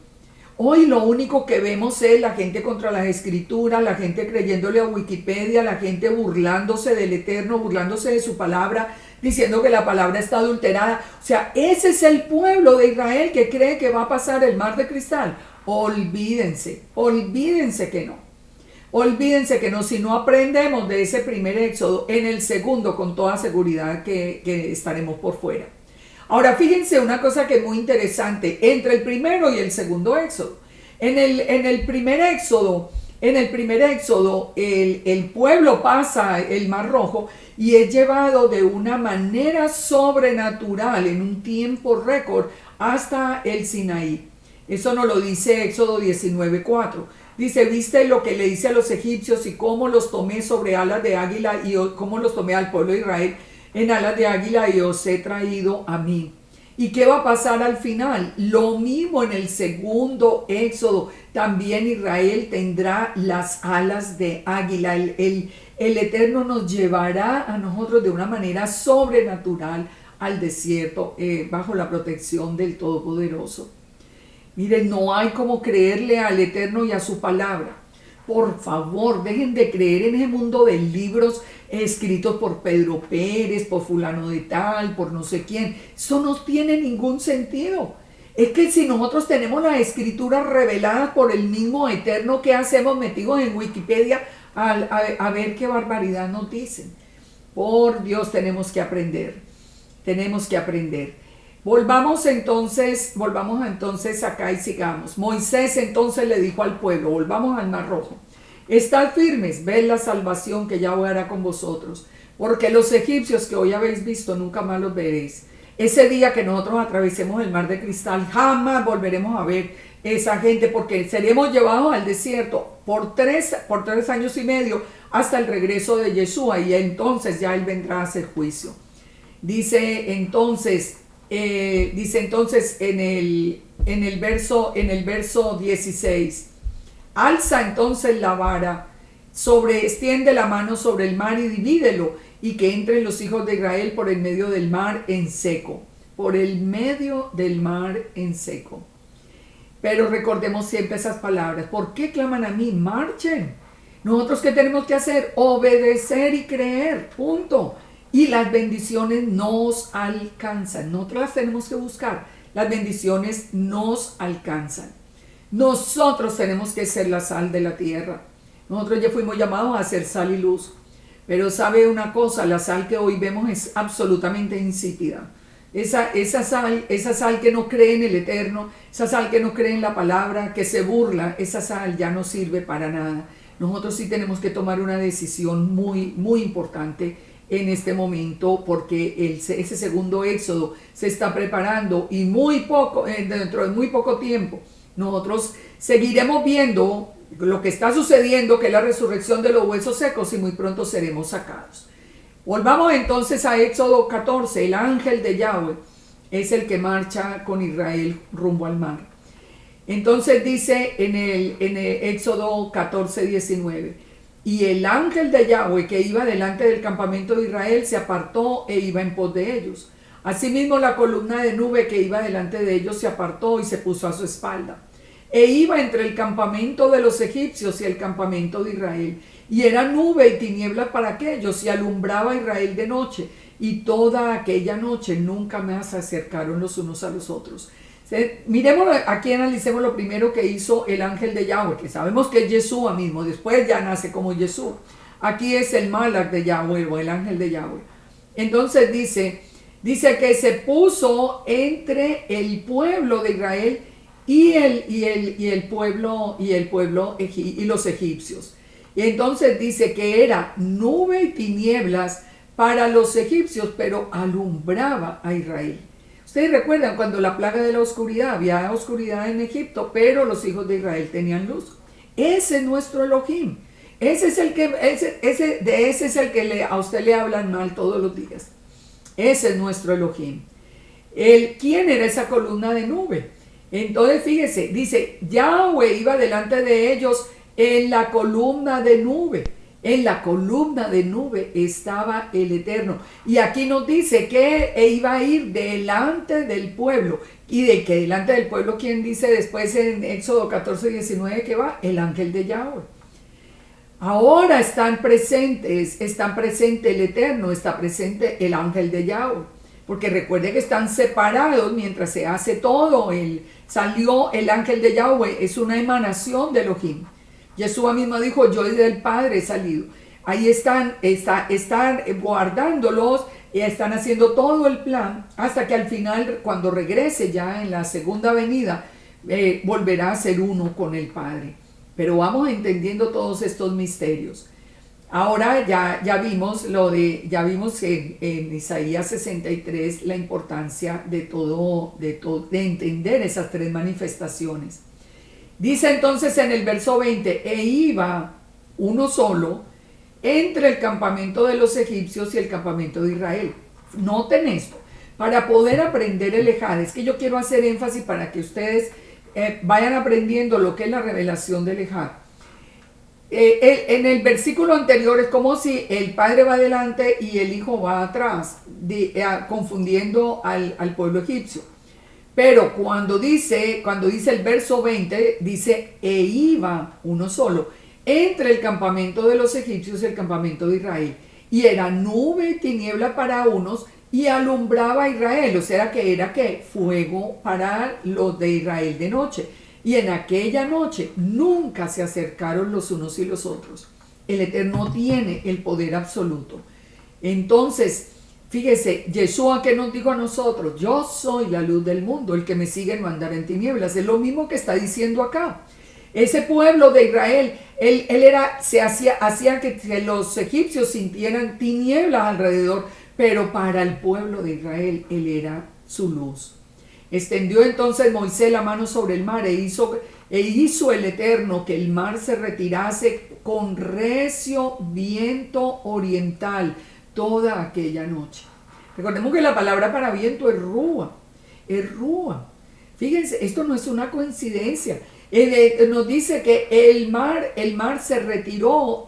Speaker 1: Hoy lo único que vemos es la gente contra las escrituras, la gente creyéndole a Wikipedia, la gente burlándose del Eterno, burlándose de su palabra, diciendo que la palabra está adulterada. O sea, ese es el pueblo de Israel que cree que va a pasar el mar de cristal. Olvídense que no. Olvídense que no, si no aprendemos de ese primer éxodo, en el segundo con toda seguridad que estaremos por fuera. Ahora fíjense una cosa que es muy interesante entre el primero y el segundo éxodo. En el primer éxodo, el pueblo pasa el Mar Rojo y es llevado de una manera sobrenatural en un tiempo récord hasta el Sinaí. Eso nos lo dice Éxodo 19:4. Dice, viste lo que le hice a los egipcios y cómo los tomé sobre alas de águila y cómo los tomé al pueblo de Israel en alas de águila y os he traído a mí. ¿Y qué va a pasar al final? Lo mismo en el segundo éxodo. También Israel tendrá las alas de águila. El Eterno nos llevará a nosotros de una manera sobrenatural al desierto bajo la protección del Todopoderoso. Miren, no hay como creerle al Eterno y a su palabra. Por favor, dejen de creer en ese mundo de libros escritos por Pedro Pérez, por fulano de tal, por no sé quién. Eso no tiene ningún sentido. Es que si nosotros tenemos las escrituras reveladas por el mismo Eterno, ¿qué hacemos metidos en Wikipedia a ver qué barbaridad nos dicen? Por Dios, tenemos que aprender. Tenemos que aprender. Volvamos entonces acá y sigamos. Moisés entonces le dijo al pueblo, volvamos al Mar Rojo. Estad firmes, ved la salvación que Yahweh hará con vosotros, porque los egipcios que hoy habéis visto nunca más los veréis. Ese día que nosotros atravesemos el mar de cristal, jamás volveremos a ver esa gente, porque seremos llevados al desierto por tres años y medio hasta el regreso de Yeshua, y entonces ya él vendrá a hacer juicio. Dice entonces en el verso 16, alza entonces la vara, extiende la mano sobre el mar y divídelo, y que entren los hijos de Israel por el medio del mar en seco, por el medio del mar en seco. Pero recordemos siempre esas palabras. ¿Por qué claman a mí? Marchen. Nosotros, ¿qué tenemos que hacer? Obedecer y creer, punto. Y las bendiciones nos alcanzan. Nosotros las tenemos que buscar. Las bendiciones nos alcanzan. Nosotros tenemos que ser la sal de la tierra. Nosotros ya fuimos llamados a ser sal y luz. Pero sabe una cosa, la sal que hoy vemos es absolutamente insípida. Esa sal que no cree en el Eterno, esa sal que no cree en la palabra, que se burla, esa sal ya no sirve para nada. Nosotros sí tenemos que tomar una decisión muy, muy importante en este momento, porque ese segundo éxodo se está preparando y dentro de muy poco tiempo nosotros seguiremos viendo lo que está sucediendo, que es la resurrección de los huesos secos, y muy pronto seremos sacados. Volvamos entonces a Éxodo 14. El ángel de Yahweh es el que marcha con Israel rumbo al mar. Entonces dice en el Éxodo 14, 19, y el ángel de Yahweh que iba delante del campamento de Israel se apartó e iba en pos de ellos. Asimismo la columna de nube que iba delante de ellos se apartó y se puso a su espalda. E iba entre el campamento de los egipcios y el campamento de Israel. Y era nube y tiniebla para aquellos, y alumbraba a Israel de noche. Y toda aquella noche nunca más se acercaron los unos a los otros. Miremos aquí, analicemos lo primero que hizo el ángel de Yahweh, que sabemos que es Yeshua mismo, después ya nace como Yeshua. Aquí es el Malach de Yahweh, o el ángel de Yahweh. Entonces dice que se puso entre el pueblo de Israel y los egipcios. Y entonces dice que era nube y tinieblas para los egipcios, pero alumbraba a Israel. Ustedes recuerdan cuando la plaga de la oscuridad, había oscuridad en Egipto, pero los hijos de Israel tenían luz. Ese es nuestro Elohim. Ese es el que a usted le hablan mal todos los días. Ese es nuestro Elohim. ¿Quién era esa columna de nube? Entonces fíjese, dice, Yahweh iba delante de ellos en la columna de nube. En la columna de nube estaba el Eterno. Y aquí nos dice que iba a ir delante del pueblo. Y de que delante del pueblo, ¿quién dice después en Éxodo 14, 19 que va? El ángel de Yahweh. Ahora está presente el Eterno, está presente el ángel de Yahweh. Porque recuerde que están separados mientras se hace todo. Salió el ángel de Yahweh, es una emanación de Elohim. Yeshua mismo dijo, yo del Padre he salido. Ahí están guardándolos y están haciendo todo el plan hasta que al final, cuando regrese ya en la segunda venida, volverá a ser uno con el Padre. Pero vamos entendiendo todos estos misterios. Ahora ya vimos en Isaías 63 la importancia de entender esas tres manifestaciones. Dice entonces en el verso 20, e iba uno solo entre el campamento de los egipcios y el campamento de Israel. Noten esto, para poder aprender el Ejad, es que yo quiero hacer énfasis para que ustedes vayan aprendiendo lo que es la revelación del Ejad. En el versículo anterior es como si el padre va adelante y el hijo va atrás, confundiendo al pueblo egipcio. Pero cuando dice el verso 20, dice, e iba uno solo entre el campamento de los egipcios y el campamento de Israel. Y era nube y tiniebla para unos y alumbraba a Israel. O sea que era fuego para los de Israel de noche. Y en aquella noche nunca se acercaron los unos y los otros. El Eterno tiene el poder absoluto. Entonces, fíjese, Yeshua que nos dijo a nosotros, yo soy la luz del mundo, el que me sigue no andará en tinieblas. Es lo mismo que está diciendo acá. Ese pueblo de Israel, hacía que los egipcios sintieran tinieblas alrededor, pero para el pueblo de Israel, él era su luz. Extendió entonces Moisés la mano sobre el mar e hizo el Eterno que el mar se retirase con recio viento oriental toda aquella noche. Recordemos que la palabra para viento es rúa, es rúa. Fíjense, esto no es una coincidencia. Nos dice que el mar se retiró,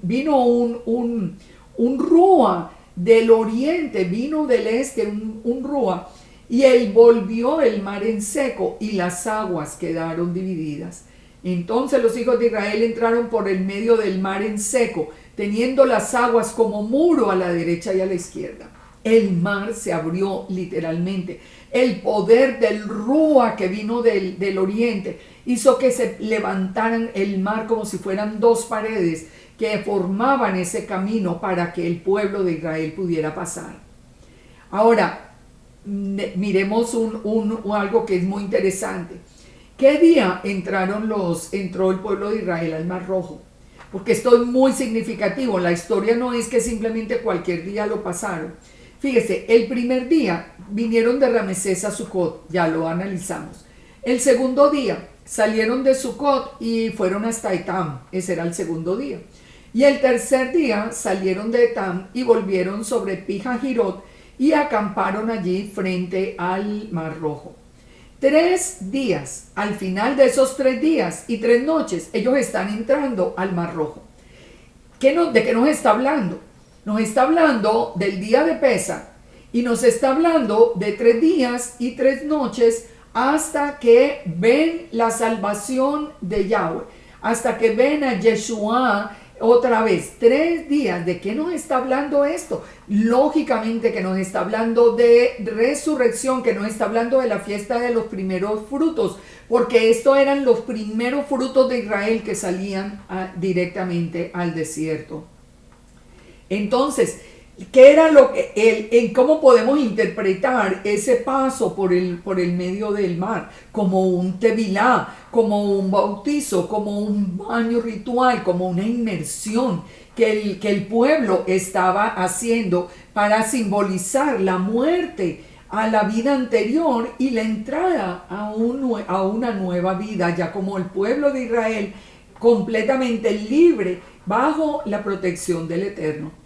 Speaker 1: vino un rúa del oriente, vino del este un rúa, y él volvió el mar en seco y las aguas quedaron divididas. Entonces los hijos de Israel entraron por el medio del mar en seco, teniendo las aguas como muro a la derecha y a la izquierda. El mar se abrió literalmente. El poder del rúa que vino del oriente hizo que se levantaran el mar como si fueran dos paredes que formaban ese camino para que el pueblo de Israel pudiera pasar. Ahora, miremos algo que es muy interesante. ¿Qué día entró el pueblo de Israel al Mar Rojo? Porque esto es muy significativo. La historia no es que simplemente cualquier día lo pasaron. Fíjese, el primer día vinieron de Ramesés a Sucot, ya lo analizamos. El segundo día salieron de Sucot y fueron hasta Etam, ese era el segundo día. Y el tercer día salieron de Etam y volvieron sobre Pijahirot y acamparon allí frente al Mar Rojo. 3 días, al final de esos 3 días y 3 noches, ellos están entrando al Mar Rojo. ¿De qué nos está hablando? Nos está hablando del día de Pesaj y nos está hablando de 3 días y 3 noches hasta que ven la salvación de Yahweh, hasta que ven a Yeshua otra vez. 3 días. ¿De qué nos está hablando esto? Lógicamente que nos está hablando de resurrección, que nos está hablando de la fiesta de los primeros frutos, porque estos eran los primeros frutos de Israel que salían directamente al desierto. Entonces, ¿qué era cómo podemos interpretar ese paso por el medio del mar? Como un tevilá, como un bautizo, como un baño ritual, como una inmersión que el pueblo estaba haciendo para simbolizar la muerte a la vida anterior y la entrada a una nueva vida, ya como el pueblo de Israel completamente libre bajo la protección del Eterno.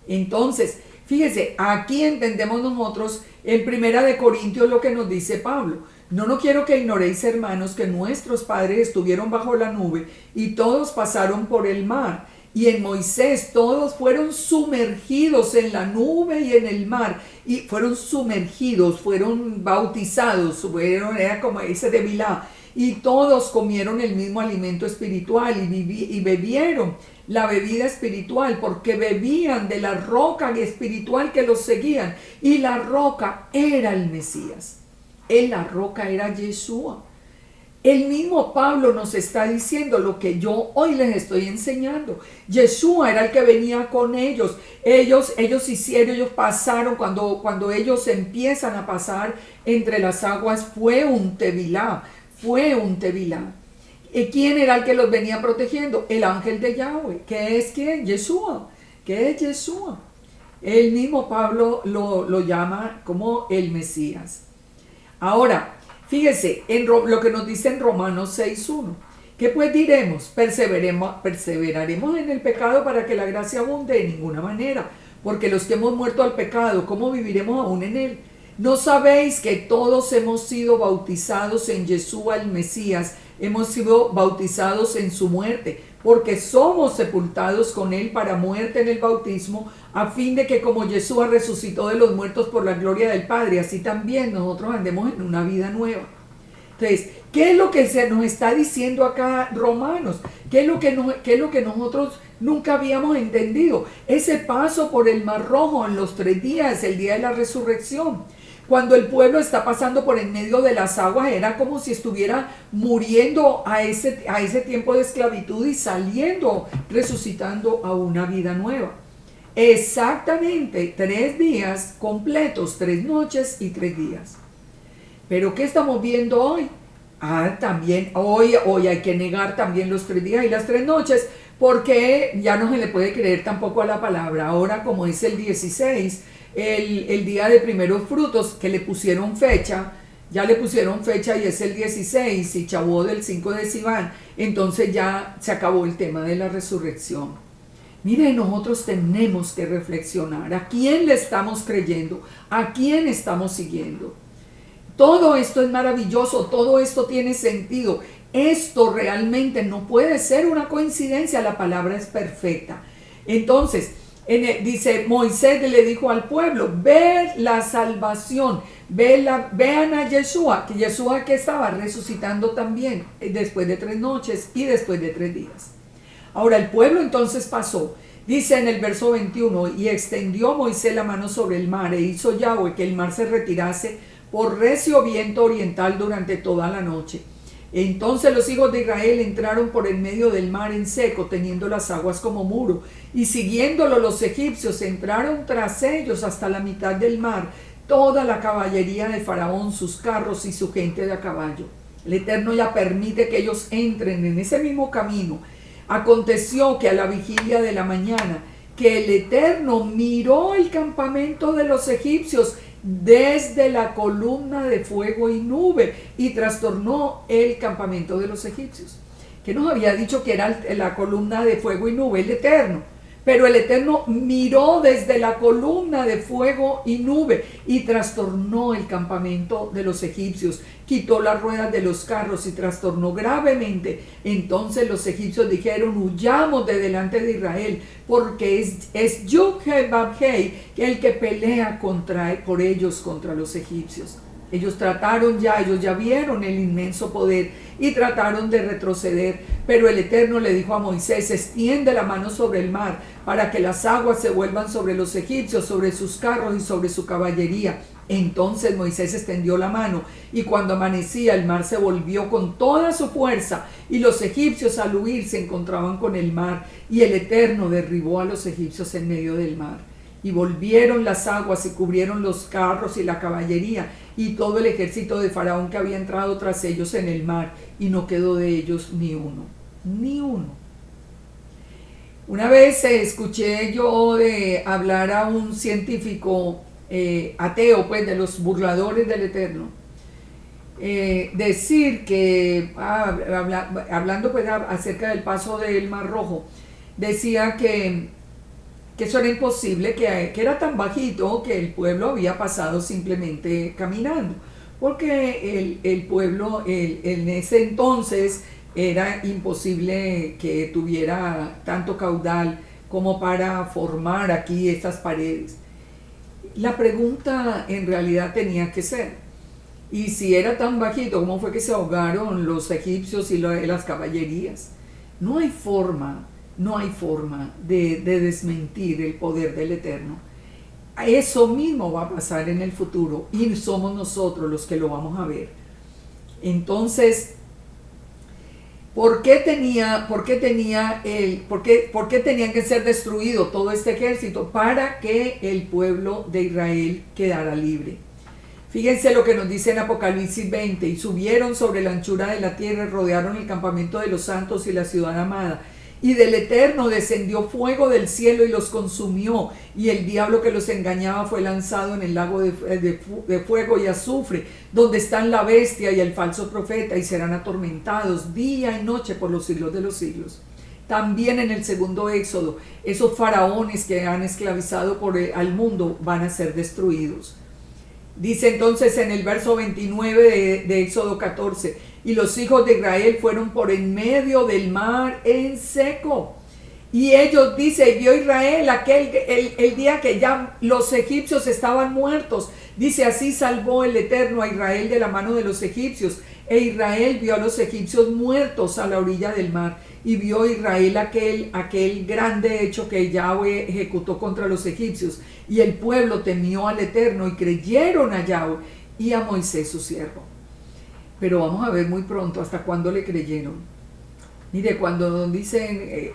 Speaker 1: Entonces, fíjese, aquí entendemos nosotros en 1 Corintios lo que nos dice Pablo. No quiero que ignoréis, hermanos, que nuestros padres estuvieron bajo la nube y todos pasaron por el mar. Y en Moisés todos fueron sumergidos en la nube y en el mar. Y fueron sumergidos, fueron bautizados, era como ese de Bilá. Y todos comieron el mismo alimento espiritual y bebieron la bebida espiritual, porque bebían de la roca espiritual que los seguían. Y la roca era el Mesías. La roca era Yeshua. El mismo Pablo nos está diciendo lo que yo hoy les estoy enseñando. Yeshua era el que venía con ellos. Ellos pasaron, cuando ellos empiezan a pasar entre las aguas, fue un tevilá. ¿Quién era el que los venía protegiendo? El ángel de Yahweh. ¿Qué es quién? Yeshua. ¿Qué es Yeshua? El mismo Pablo lo llama como el Mesías. Ahora, fíjese en lo que nos dice en Romanos 6:1. ¿Qué pues diremos? ¿Perseveraremos en el pecado para que la gracia abunde? De ninguna manera. Porque los que hemos muerto al pecado, ¿cómo viviremos aún en él? ¿No sabéis que todos hemos sido bautizados en Yeshua el Mesías? Hemos sido bautizados en su muerte, porque somos sepultados con él para muerte en el bautismo, a fin de que como Yeshua resucitó de los muertos por la gloria del Padre, así también nosotros andemos en una vida nueva. Entonces, ¿qué es lo que se nos está diciendo acá Romanos? ¿Qué es lo que nosotros nunca habíamos entendido? Ese paso por el Mar Rojo en los 3 días, el día de la resurrección. Cuando el pueblo está pasando por en medio de las aguas, era como si estuviera muriendo a ese tiempo de esclavitud y saliendo, resucitando a una vida nueva. Exactamente 3 días completos, 3 noches y 3 días. Pero ¿qué estamos viendo hoy? También hoy hay que negar también los 3 días y las 3 noches, porque ya no se le puede creer tampoco a la palabra. Ahora, como es el 16, el día de primeros frutos, que le pusieron fecha, ya le pusieron fecha y es el 16, y Shavuot del 5 de Sivan, entonces ya se acabó el tema de la resurrección. Mire, nosotros tenemos que reflexionar. ¿A quién le estamos creyendo? ¿A quién estamos siguiendo? Todo esto es maravilloso, todo esto tiene sentido. Esto realmente no puede ser una coincidencia, la palabra es perfecta. Entonces, dice, Moisés le dijo al pueblo, ve la salvación, vean a Yeshua, que Yeshua que estaba resucitando también después de 3 noches y después de 3 días. Ahora el pueblo entonces pasó, dice en el verso 21, y extendió Moisés la mano sobre el mar e hizo Yahweh que el mar se retirase por recio viento oriental durante toda la noche. Entonces los hijos de Israel entraron por el medio del mar en seco, teniendo las aguas como muro, y siguiéndolo los egipcios entraron tras ellos hasta la mitad del mar, toda la caballería de Faraón, sus carros y su gente de a caballo. El Eterno ya permite que ellos entren en ese mismo camino. Aconteció que a la vigilia de la mañana, que el Eterno miró el campamento de los egipcios desde la columna de fuego y nube y trastornó el campamento de los egipcios. Que nos había dicho que era la columna de fuego y nube, el Eterno. Pero el Eterno miró desde la columna de fuego y nube y trastornó el campamento de los egipcios, quitó las ruedas de los carros y trastornó gravemente. Entonces los egipcios dijeron, huyamos de delante de Israel, porque es Yud-Heh-Vah-Heh el que pelea por ellos contra los egipcios. Ellos ya vieron el inmenso poder y trataron de retroceder, pero el Eterno le dijo a Moisés, extiende la mano sobre el mar para que las aguas se vuelvan sobre los egipcios, sobre sus carros y sobre su caballería. Entonces Moisés extendió la mano y cuando amanecía el mar se volvió con toda su fuerza y los egipcios al huir se encontraban con el mar y el Eterno derribó a los egipcios en medio del mar. Y volvieron las aguas y cubrieron los carros y la caballería y todo el ejército de Faraón que había entrado tras ellos en el mar, y no quedó de ellos ni uno, ni uno. Una vez escuché yo de hablar a un científico ateo, pues de los burladores del Eterno, decir que, hablando pues acerca del paso del Mar Rojo, decía que eso era imposible, que era tan bajito que el pueblo había pasado simplemente caminando, porque el pueblo en ese entonces era imposible que tuviera tanto caudal como para formar aquí estas paredes. La pregunta en realidad tenía que ser, y si era tan bajito, ¿cómo fue que se ahogaron los egipcios y las caballerías? No hay forma de desmentir el poder del Eterno. Eso mismo va a pasar en el futuro y somos nosotros los que lo vamos a ver. Entonces, ¿por qué tenían que ser destruido todo este ejército? Para que el pueblo de Israel quedara libre. Fíjense lo que nos dice en Apocalipsis 20, y subieron sobre la anchura de la tierra y rodearon el campamento de los santos y la ciudad amada. Y del Eterno descendió fuego del cielo y los consumió, y el diablo que los engañaba fue lanzado en el lago de fuego y azufre, donde están la bestia y el falso profeta, y serán atormentados día y noche por los siglos de los siglos. También en el segundo éxodo, esos faraones que han esclavizado al mundo van a ser destruidos. Dice entonces en el verso 29 de Éxodo 14, y los hijos de Israel fueron por en medio del mar en seco. Y ellos, dice, vio Israel el día que ya los egipcios estaban muertos. Dice, así salvó el Eterno a Israel de la mano de los egipcios. E Israel vio a los egipcios muertos a la orilla del mar. Y vio Israel aquel grande hecho que Yahweh ejecutó contra los egipcios. Y el pueblo temió al Eterno y creyeron a Yahweh y a Moisés su siervo. Pero vamos a ver muy pronto hasta cuándo le creyeron. Mire, cuando dicen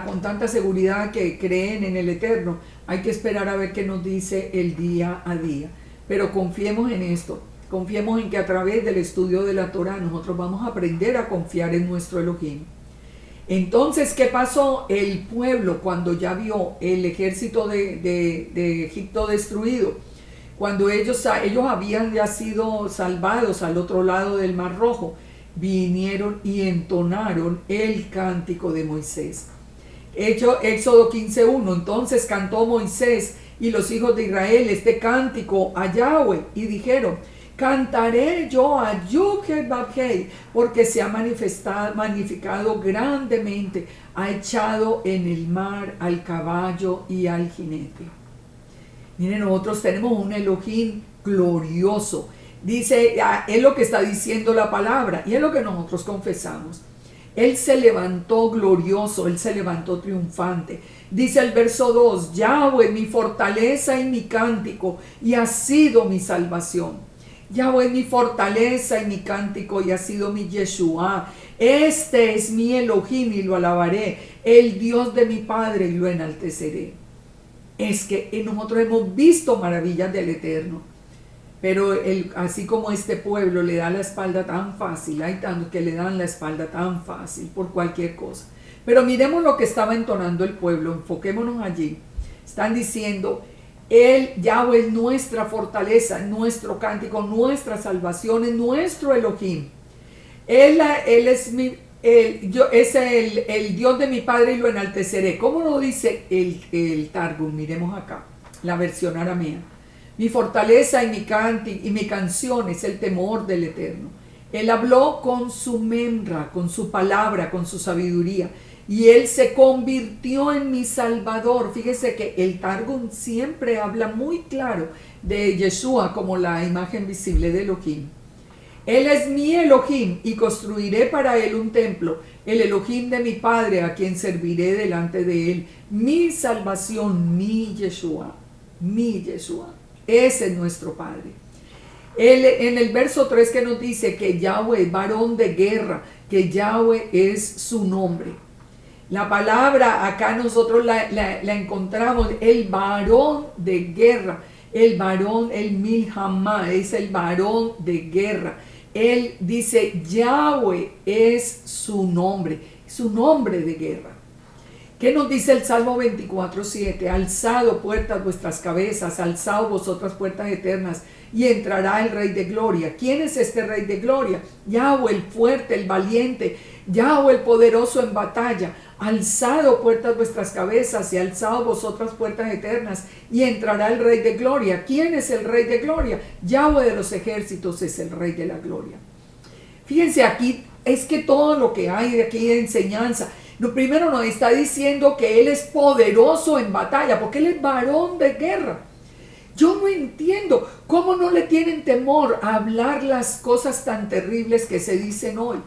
Speaker 1: con tanta seguridad que creen en el Eterno, hay que esperar a ver qué nos dice el día a día. Pero confiemos en esto, confiemos en que a través del estudio de la Torah nosotros vamos a aprender a confiar en nuestro Elohim. Entonces, ¿qué pasó? El pueblo, cuando ya vio el ejército de Egipto destruido, cuando ellos habían ya sido salvados al otro lado del Mar Rojo, vinieron y entonaron el cántico de Moisés. Éxodo 15:1. Entonces cantó Moisés y los hijos de Israel este cántico a Yahweh y dijeron: cantaré yo a Yud-Heh-Vav-Heh, porque se ha magnificado grandemente, ha echado en el mar al caballo y al jinete. Miren, nosotros tenemos un Elohim glorioso. Dice, es lo que está diciendo la palabra y es lo que nosotros confesamos. Él se levantó glorioso, Él se levantó triunfante. Dice el verso 2, Yahweh, mi fortaleza y mi cántico, y ha sido mi salvación. Yahweh, mi fortaleza y mi cántico, y ha sido mi Yeshua. Este es mi Elohim y lo alabaré, el Dios de mi Padre, y lo enalteceré. Es que nosotros hemos visto maravillas del Eterno, pero así como este pueblo le da la espalda tan fácil, hay tantos que le dan la espalda tan fácil por cualquier cosa. Pero miremos lo que estaba entonando el pueblo, enfoquémonos allí. Están diciendo, Yahweh es nuestra fortaleza, nuestro cántico, nuestra salvación, es nuestro Elohim. Él es el Dios de mi Padre y lo enalteceré. ¿Cómo lo dice el Targum? Miremos acá, la versión aramea. Mi fortaleza y mi canción es el temor del Eterno. Él habló con su memra, con su palabra, con su sabiduría. Y Él se convirtió en mi Salvador. Fíjese que el Targum siempre habla muy claro de Yeshua como la imagen visible de Elohim. Él es mi Elohim y construiré para Él un templo, el Elohim de mi Padre, a quien serviré delante de Él. Mi salvación, mi Yeshua, mi Yeshua. Ese es nuestro Padre. Él, en el verso 3 que nos dice que Yahweh es varón de guerra, que Yahweh es su nombre. La palabra acá nosotros la encontramos, el varón de guerra, el varón, el Milhamá, es el varón de guerra. Él dice, Yahweh es su nombre de guerra. ¿Qué nos dice el Salmo 24:7? Alzado puertas vuestras cabezas, alzado vosotras puertas eternas, y entrará el Rey de Gloria. ¿Quién es este Rey de Gloria? Yahweh el fuerte, el valiente, Yahweh el poderoso en batalla. Alzado puertas vuestras cabezas y alzado vosotras puertas eternas, y entrará el Rey de Gloria. ¿Quién es el Rey de Gloria? Yahweh de los ejércitos es el Rey de la Gloria. Fíjense aquí, es que todo lo que hay de aquí de enseñanza, primero nos está diciendo que Él es poderoso en batalla, porque Él es varón de guerra. Yo no entiendo cómo no le tienen temor a hablar las cosas tan terribles que se dicen hoy.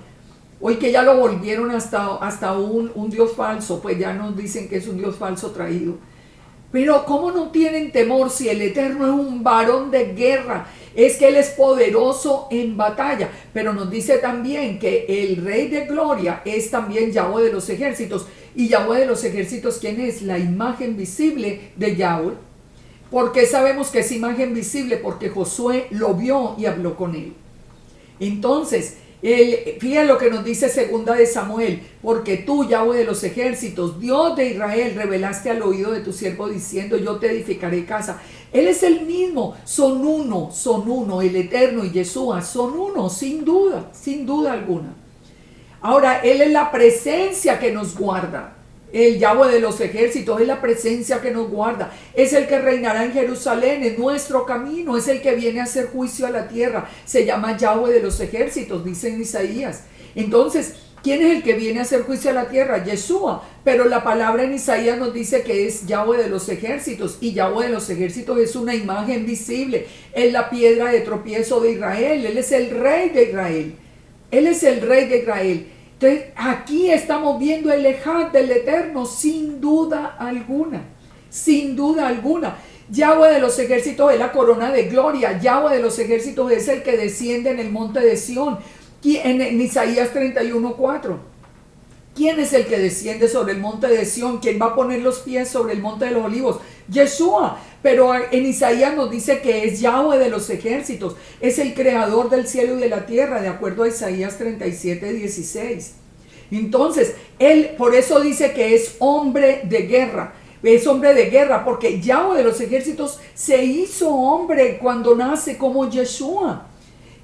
Speaker 1: Hoy que ya lo volvieron hasta un Dios falso, pues ya nos dicen que es un Dios falso traído. Pero ¿cómo no tienen temor si el Eterno es un varón de guerra? Es que Él es poderoso en batalla. Pero nos dice también que el Rey de Gloria es también Yahweh de los ejércitos. ¿Y Yahweh de los ejércitos quién es? La imagen visible de Yahweh. ¿Por qué sabemos que es imagen visible? Porque Josué lo vio y habló con él. Entonces, fíjate lo que nos dice segunda de Samuel, porque tú, Yahweh de los ejércitos, Dios de Israel, revelaste al oído de tu siervo diciendo, yo te edificaré casa. Él es el mismo, son uno, el Eterno y Yeshua, son uno, sin duda alguna. Ahora, Él es la presencia que nos guarda. El Yahweh de los ejércitos es la presencia que nos guarda, es el que reinará en Jerusalén, en nuestro camino, es el que viene a hacer juicio a la tierra, se llama Yahweh de los ejércitos, dice en Isaías. Entonces, ¿quién es el que viene a hacer juicio a la tierra? Yeshua, pero la palabra en Isaías nos dice que es Yahweh de los ejércitos, y Yahweh de los ejércitos es una imagen visible, es la piedra de tropiezo de Israel, Él es el Rey de Israel, Él es el Rey de Israel. Entonces, aquí estamos viendo el Ejad del Eterno, sin duda alguna, sin duda alguna. Yahweh de los ejércitos es la corona de gloria, Yahweh de los ejércitos es el que desciende en el monte de Sión, en Isaías 31:4. ¿Quién es el que desciende sobre el monte de Sión? ¿Quién va a poner los pies sobre el monte de los olivos? Yeshua. Pero en Isaías nos dice que es Yahweh de los ejércitos, es el creador del cielo y de la tierra, de acuerdo a Isaías 37:16. Entonces, Él por eso dice que es hombre de guerra. Es hombre de guerra porque Yahweh de los ejércitos se hizo hombre cuando nace como Yeshua.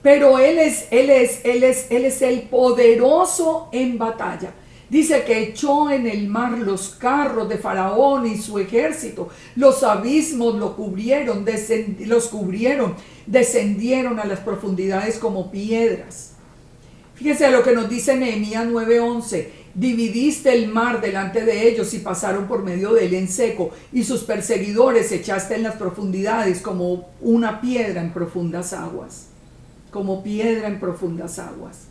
Speaker 1: Pero Él es el poderoso en batalla. Dice que echó en el mar los carros de Faraón y su ejército. Los abismos los cubrieron, descendieron a las profundidades como piedras. Fíjese lo que nos dice Nehemías 9:11. Dividiste el mar delante de ellos y pasaron por medio de él en seco, y sus perseguidores echaste en las profundidades como una piedra en profundas aguas. Como piedra en profundas aguas.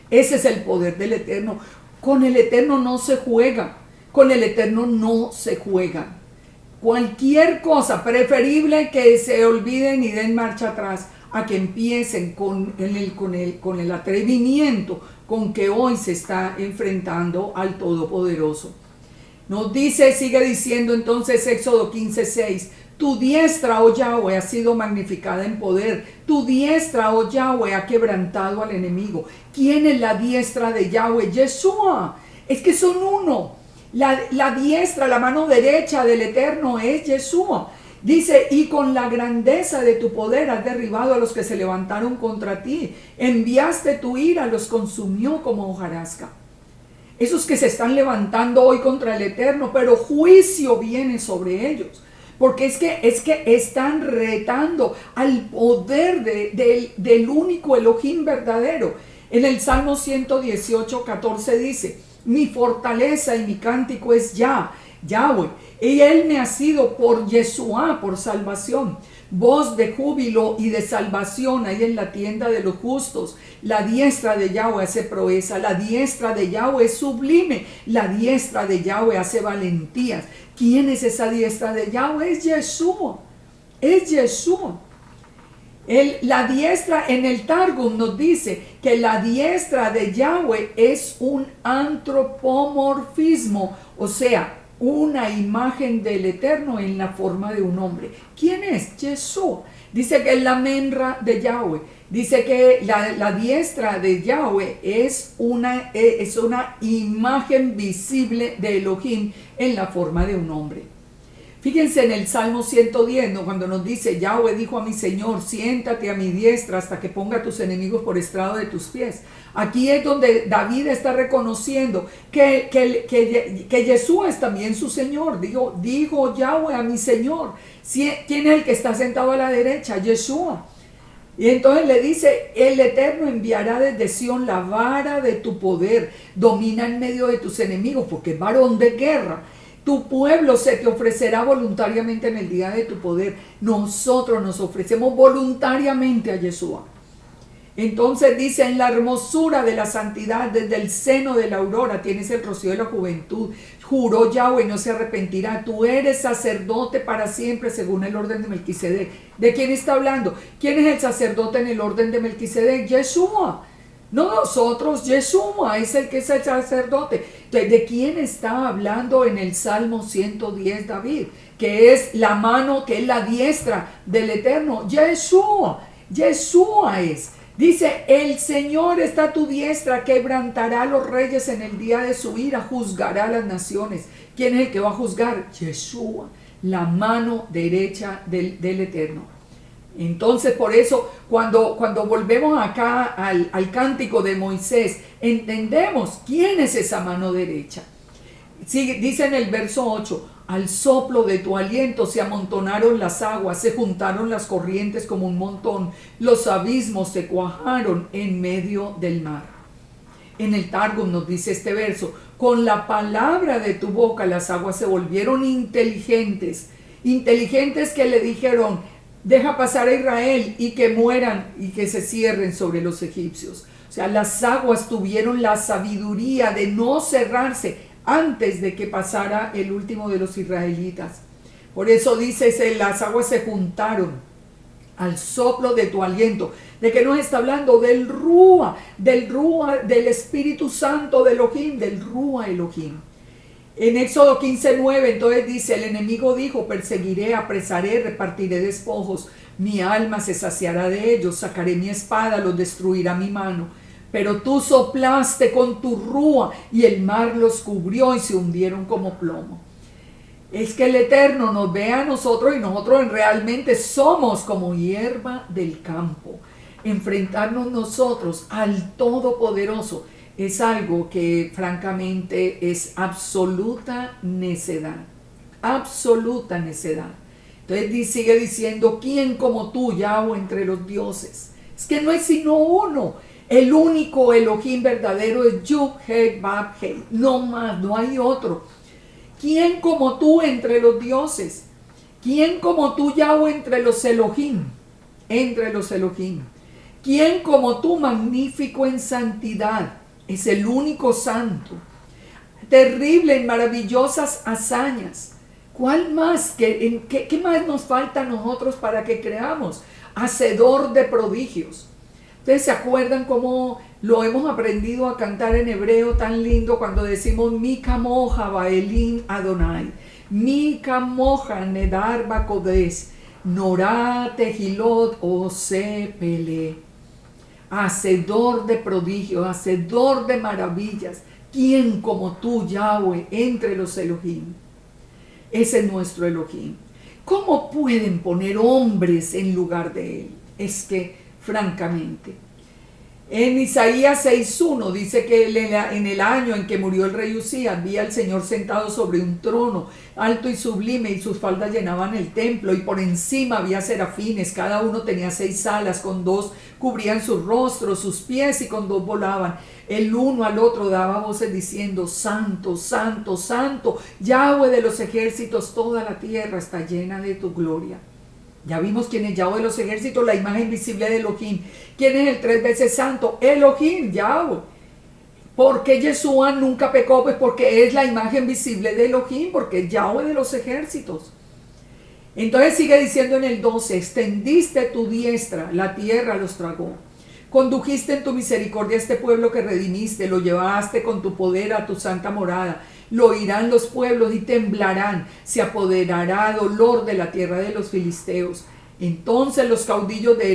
Speaker 1: Ese es el poder del Eterno. Con el Eterno no se juega. Con el Eterno no se juega. Cualquier cosa, preferible que se olviden y den marcha atrás, a que empiecen con el atrevimiento con que hoy se está enfrentando al Todopoderoso. Nos dice, sigue diciendo entonces Éxodo 15:6, tu diestra, oh Yahweh, ha sido magnificada en poder. Tu diestra, oh Yahweh, ha quebrantado al enemigo. ¿Quién es la diestra de Yahweh? Yeshua. Es que son uno. La diestra, la mano derecha del Eterno es Yeshua. Dice, y con la grandeza de tu poder has derribado a los que se levantaron contra ti. Enviaste tu ira, los consumió como hojarasca. Esos que se están levantando hoy contra el Eterno, pero juicio viene sobre ellos. Porque es que están retando al poder del único Elohim verdadero. En el Salmo 118:14 dice, mi fortaleza y mi cántico es Yahweh, y él me ha sido por Yeshua, por salvación. Voz de júbilo y de salvación hay en la tienda de los justos. La diestra de Yahweh hace proeza, la diestra de Yahweh es sublime, la diestra de Yahweh hace valentías. ¿Quién es esa diestra de Yahweh? Es Yeshua, es Yeshua. La diestra en el Targum nos dice que la diestra de Yahweh es un antropomorfismo, o sea, una imagen del Eterno en la forma de un hombre. ¿Quién es? Yeshua. Dice que es la menra de Yahweh. Dice que la diestra de Yahweh es una imagen visible de Elohim en la forma de un hombre. Fíjense en el Salmo 110, ¿no? Cuando nos dice, Yahweh dijo a mi Señor, siéntate a mi diestra hasta que ponga a tus enemigos por estrado de tus pies. Aquí es donde David está reconociendo que Yeshua es también su Señor. Dijo Yahweh a mi Señor. ¿Quién es el que está sentado a la derecha? Yeshua. Y entonces le dice, el Eterno enviará desde Sión la vara de tu poder, domina en medio de tus enemigos, porque es varón de guerra. Tu pueblo se te ofrecerá voluntariamente en el día de tu poder. Nosotros nos ofrecemos voluntariamente a Yeshua. Entonces dice, en la hermosura de la santidad, desde el seno de la aurora, tienes el rocío de la juventud. Juró Yahweh, no se arrepentirá. Tú eres sacerdote para siempre, según el orden de Melquisedec. ¿De quién está hablando? ¿Quién es el sacerdote en el orden de Melquisedec? Yeshua. No nosotros, Yeshua es el que es el sacerdote. ¿De quién está hablando en el Salmo 110 David? Que es la mano, que es la diestra del Eterno. Yeshua, Yeshua es. Dice, el Señor está a tu diestra, quebrantará a los reyes en el día de su ira, juzgará a las naciones. ¿Quién es el que va a juzgar? Yeshua, la mano derecha del Eterno. Entonces, por eso, cuando volvemos acá al cántico de Moisés, entendemos quién es esa mano derecha. Sí, dice en el verso 8, al soplo de tu aliento se amontonaron las aguas, se juntaron las corrientes como un montón, los abismos se cuajaron en medio del mar. En el Targum nos dice este verso, con la palabra de tu boca las aguas se volvieron inteligentes que le dijeron, deja pasar a Israel y que mueran y que se cierren sobre los egipcios. O sea, las aguas tuvieron la sabiduría de no cerrarse antes de que pasara el último de los israelitas. Por eso dice, las aguas se juntaron al soplo de tu aliento. ¿De qué nos está hablando? Del Rúa, del Espíritu Santo de Elohim, del Rúa Elohim. En Éxodo 15:9, entonces dice, el enemigo dijo, perseguiré, apresaré, repartiré despojos, mi alma se saciará de ellos, sacaré mi espada, los destruirá mi mano. Pero tú soplaste con tu rúa y el mar los cubrió y se hundieron como plomo. Es que el Eterno nos ve a nosotros y nosotros realmente somos como hierba del campo. Enfrentarnos nosotros al Todopoderoso es algo que francamente es absoluta necedad. Absoluta necedad. Entonces sigue diciendo, ¿quién como tú, Yahweh, entre los dioses? Es que no es sino uno. El único Elohim verdadero es Yud, He, Vav, He. No más, no hay otro. ¿Quién como tú entre los dioses? ¿Quién como tú, Yahweh, entre los Elohim? Entre los Elohim. ¿Quién como tú, magnífico en santidad? Es el único santo. Terrible en maravillosas hazañas. ¿Cuál más? ¿Qué más nos falta a nosotros para que creamos? Hacedor de prodigios. Ustedes se acuerdan cómo lo hemos aprendido a cantar en hebreo tan lindo cuando decimos Mi kamoja baelin Adonai, Mi kamoja nedar bakodes, norá tehilot ose pele. Hacedor de prodigios, hacedor de maravillas. ¿Quién como tú, Yahweh, entre los Elohim? Ese es nuestro Elohim. ¿Cómo pueden poner hombres en lugar de él? Es que, francamente, en Isaías 6:1 dice que en el año en que murió el rey Usías, vi al Señor sentado sobre un trono alto y sublime, y sus faldas llenaban el templo, y por encima había serafines, cada uno tenía 6 alas, con 2 cubrían sus rostros, sus pies, y con 2 volaban. El uno al otro daba voces diciendo, Santo, Santo, Santo, Yahweh de los ejércitos, toda la tierra está llena de tu gloria. Ya vimos quién es Yahweh de los ejércitos, la imagen visible de Elohim. ¿Quién es el 3 veces santo? Elohim, Yahweh. ¿Por qué Yeshua nunca pecó? Pues porque es la imagen visible de Elohim, porque es Yahweh de los ejércitos. Entonces sigue diciendo en el 12, extendiste tu diestra, la tierra los tragó. Condujiste en tu misericordia a este pueblo que redimiste, lo llevaste con tu poder a tu santa morada. Lo oirán los pueblos y temblarán, se apoderará dolor de la tierra de los filisteos. Entonces los caudillos de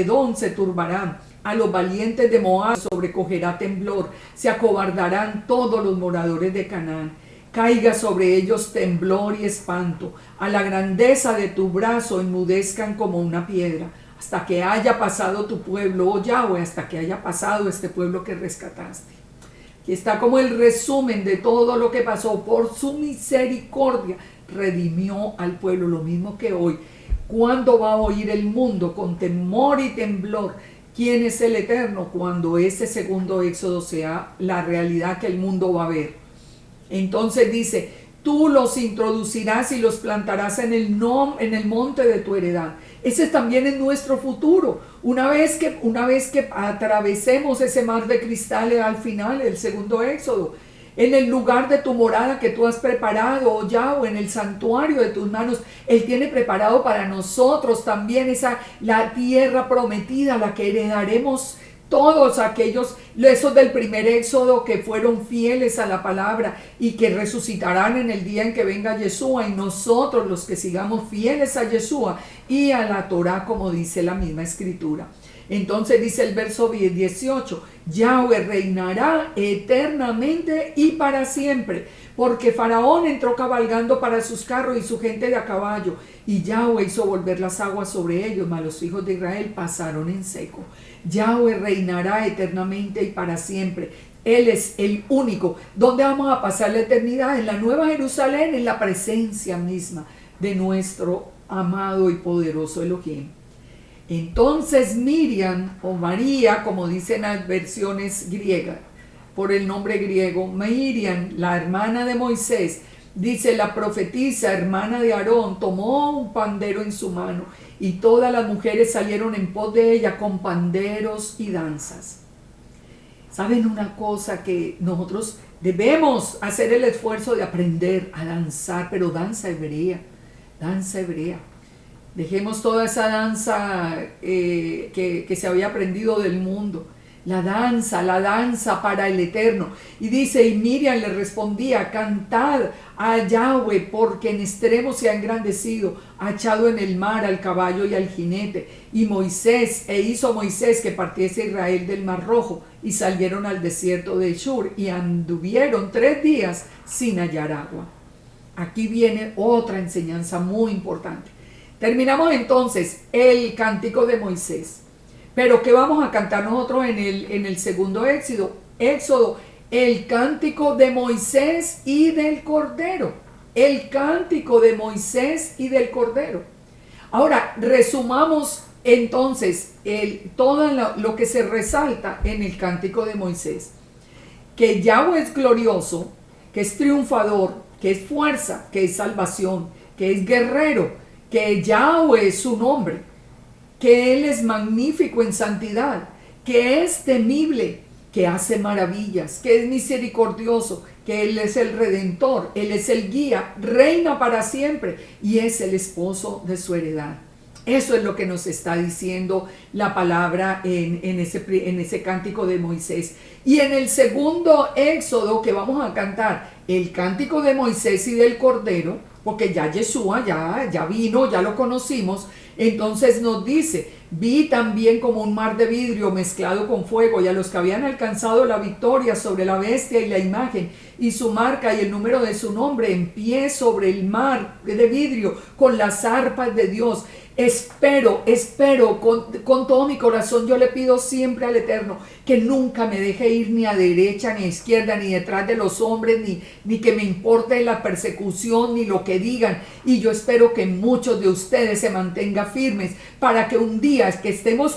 Speaker 1: Edom se turbarán, a los valientes de Moab sobrecogerá temblor, se acobardarán todos los moradores de Canaán. Caiga sobre ellos temblor y espanto, a la grandeza de tu brazo enmudezcan como una piedra, hasta que haya pasado tu pueblo, oh Yahweh, hasta que haya pasado este pueblo que rescataste. Aquí está como el resumen de todo lo que pasó. Por su misericordia redimió al pueblo, lo mismo que hoy. ¿Cuándo va a oír el mundo con temor y temblor quién es el Eterno? Cuando ese segundo éxodo sea la realidad que el mundo va a ver. Entonces dice, tú los introducirás y los plantarás en el monte de tu heredad. Ese también es nuestro futuro. Una vez que atravesemos ese mar de cristales al final, el segundo éxodo, en el lugar de tu morada que tú has preparado, oh Yahweh, en el santuario de tus manos, Él tiene preparado para nosotros también la tierra prometida, la que heredaremos todos aquellos, esos del primer éxodo que fueron fieles a la palabra y que resucitarán en el día en que venga Yeshua, y nosotros los que sigamos fieles a Yeshua y a la Torah, como dice la misma escritura. Entonces dice el verso 18, Yahweh reinará eternamente y para siempre, porque Faraón entró cabalgando para sus carros y su gente de a caballo, y Yahweh hizo volver las aguas sobre ellos, mas los hijos de Israel pasaron en seco. Yahweh reinará eternamente y para siempre. Él es el único. ¿Dónde vamos a pasar la eternidad? En la Nueva Jerusalén, en la presencia misma de nuestro amado y poderoso Elohim. Entonces Miriam, o María, como dicen las versiones griegas, por el nombre griego, Miriam, la hermana de Moisés, dice la profetisa, hermana de Aarón, tomó un pandero en su mano, y todas las mujeres salieron en pos de ella con panderos y danzas. ¿Saben una cosa? Que nosotros debemos hacer el esfuerzo de aprender a danzar, pero danza hebrea, danza hebrea. Dejemos toda esa danza que se había aprendido del mundo. La danza para el Eterno. Y dice, y Miriam le respondía, cantad a Yahweh, porque en extremo se ha engrandecido, ha echado en el mar al caballo y al jinete. Y hizo Moisés que partiese Israel del Mar Rojo, y salieron al desierto de Shur, y anduvieron 3 días sin hallar agua. Aquí viene otra enseñanza muy importante. Terminamos entonces el cántico de Moisés. Pero ¿qué vamos a cantar nosotros en el segundo éxodo? Éxodo, el cántico de Moisés y del Cordero. El cántico de Moisés y del Cordero. Ahora, resumamos entonces todo lo que se resalta en el cántico de Moisés. Que Yahweh es glorioso, que es triunfador, que es fuerza, que es salvación, que es guerrero, que Yahweh es su nombre, que Él es magnífico en santidad, que es temible, que hace maravillas, que es misericordioso, que Él es el Redentor, Él es el guía, reina para siempre y es el esposo de su heredad. Eso es lo que nos está diciendo la palabra en ese cántico de Moisés. Y en el segundo Éxodo que vamos a cantar, el cántico de Moisés y del Cordero, porque ya Yeshua ya vino, ya lo conocimos, entonces nos dice, vi también como un mar de vidrio mezclado con fuego, y a los que habían alcanzado la victoria sobre la bestia y la imagen, y su marca y el número de su nombre, en pie sobre el mar de vidrio, con las arpas de Dios. Espero con todo mi corazón, yo le pido siempre al Eterno que nunca me deje ir ni a derecha ni a izquierda, ni detrás de los hombres, ni que me importe la persecución, ni lo que digan. Y yo espero que muchos de ustedes se mantengan firmes para que un día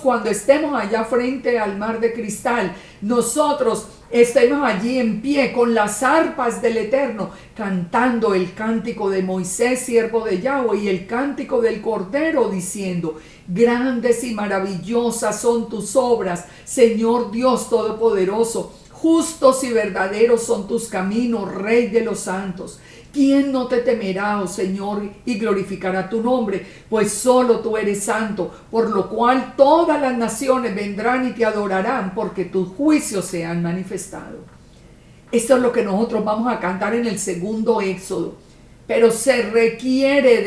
Speaker 1: cuando estemos allá frente al mar de cristal, nosotros estemos allí en pie con las arpas del Eterno, cantando el cántico de Moisés, siervo de Yahweh, y el cántico del Cordero, diciendo: grandes y maravillosas son tus obras, Señor Dios Todopoderoso. Justos y verdaderos son tus caminos, Rey de los santos. ¿Quién no te temerá, oh Señor, y glorificará tu nombre? Pues solo tú eres santo, por lo cual todas las naciones vendrán y te adorarán, porque tus juicios se han manifestado. Esto es lo que nosotros vamos a cantar en el segundo Éxodo. Pero se requiere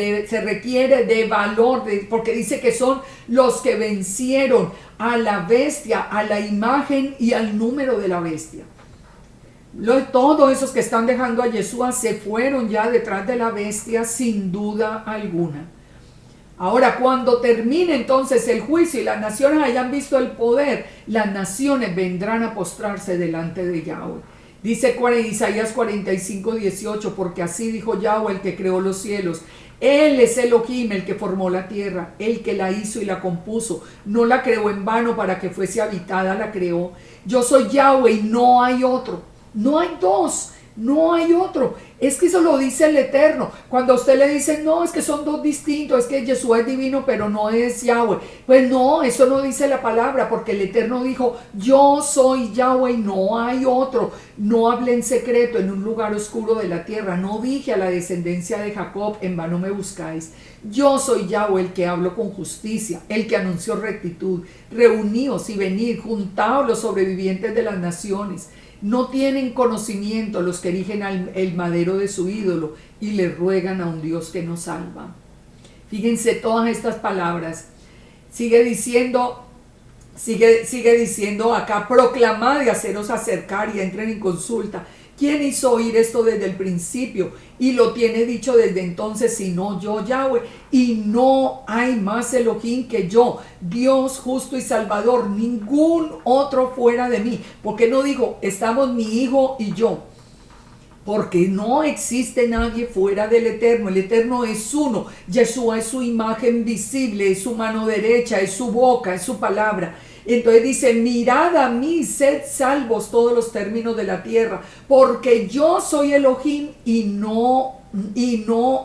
Speaker 1: de valor, porque dice que son los que vencieron a la bestia, a la imagen y al número de la bestia. Todos esos que están dejando a Yeshua se fueron ya detrás de la bestia sin duda alguna. Ahora, cuando termine entonces el juicio y las naciones hayan visto el poder, las naciones vendrán a postrarse delante de Yahweh. Dice Isaías 45:18, porque así dijo Yahweh, el que creó los cielos. Él es Elohim, el que formó la tierra, el que la hizo y la compuso. No la creó en vano para que fuese habitada, la creó. Yo soy Yahweh y no hay otro. No hay dos, no hay otro. Es que eso lo dice el Eterno. Cuando a usted le dice, no, es que son dos distintos, es que Yeshua es divino, pero no es Yahweh. Pues no, eso no dice la palabra, porque el Eterno dijo, yo soy Yahweh y no hay otro. No hablé en secreto en un lugar oscuro de la tierra. No dije a la descendencia de Jacob, en vano me buscáis. Yo soy Yahweh, el que hablo con justicia, el que anunció rectitud. Reuníos y venid, juntaos los sobrevivientes de las naciones. No tienen conocimiento los que erigen el madero de su ídolo y le ruegan a un Dios que no salva. Fíjense todas estas palabras. Sigue diciendo acá: proclamad y haceros acercar y entren en consulta. ¿Quién hizo oír esto desde el principio? Y lo tiene dicho desde entonces, sino yo, Yahweh. Y no hay más Elohim que yo, Dios justo y salvador, ningún otro fuera de mí. Porque no digo, estamos mi hijo y yo. Porque no existe nadie fuera del Eterno. El Eterno es uno. Yeshua es su imagen visible, es su mano derecha, es su boca, es su palabra. Entonces dice: mirad a mí, sed salvos todos los términos de la tierra, porque yo soy Elohim y no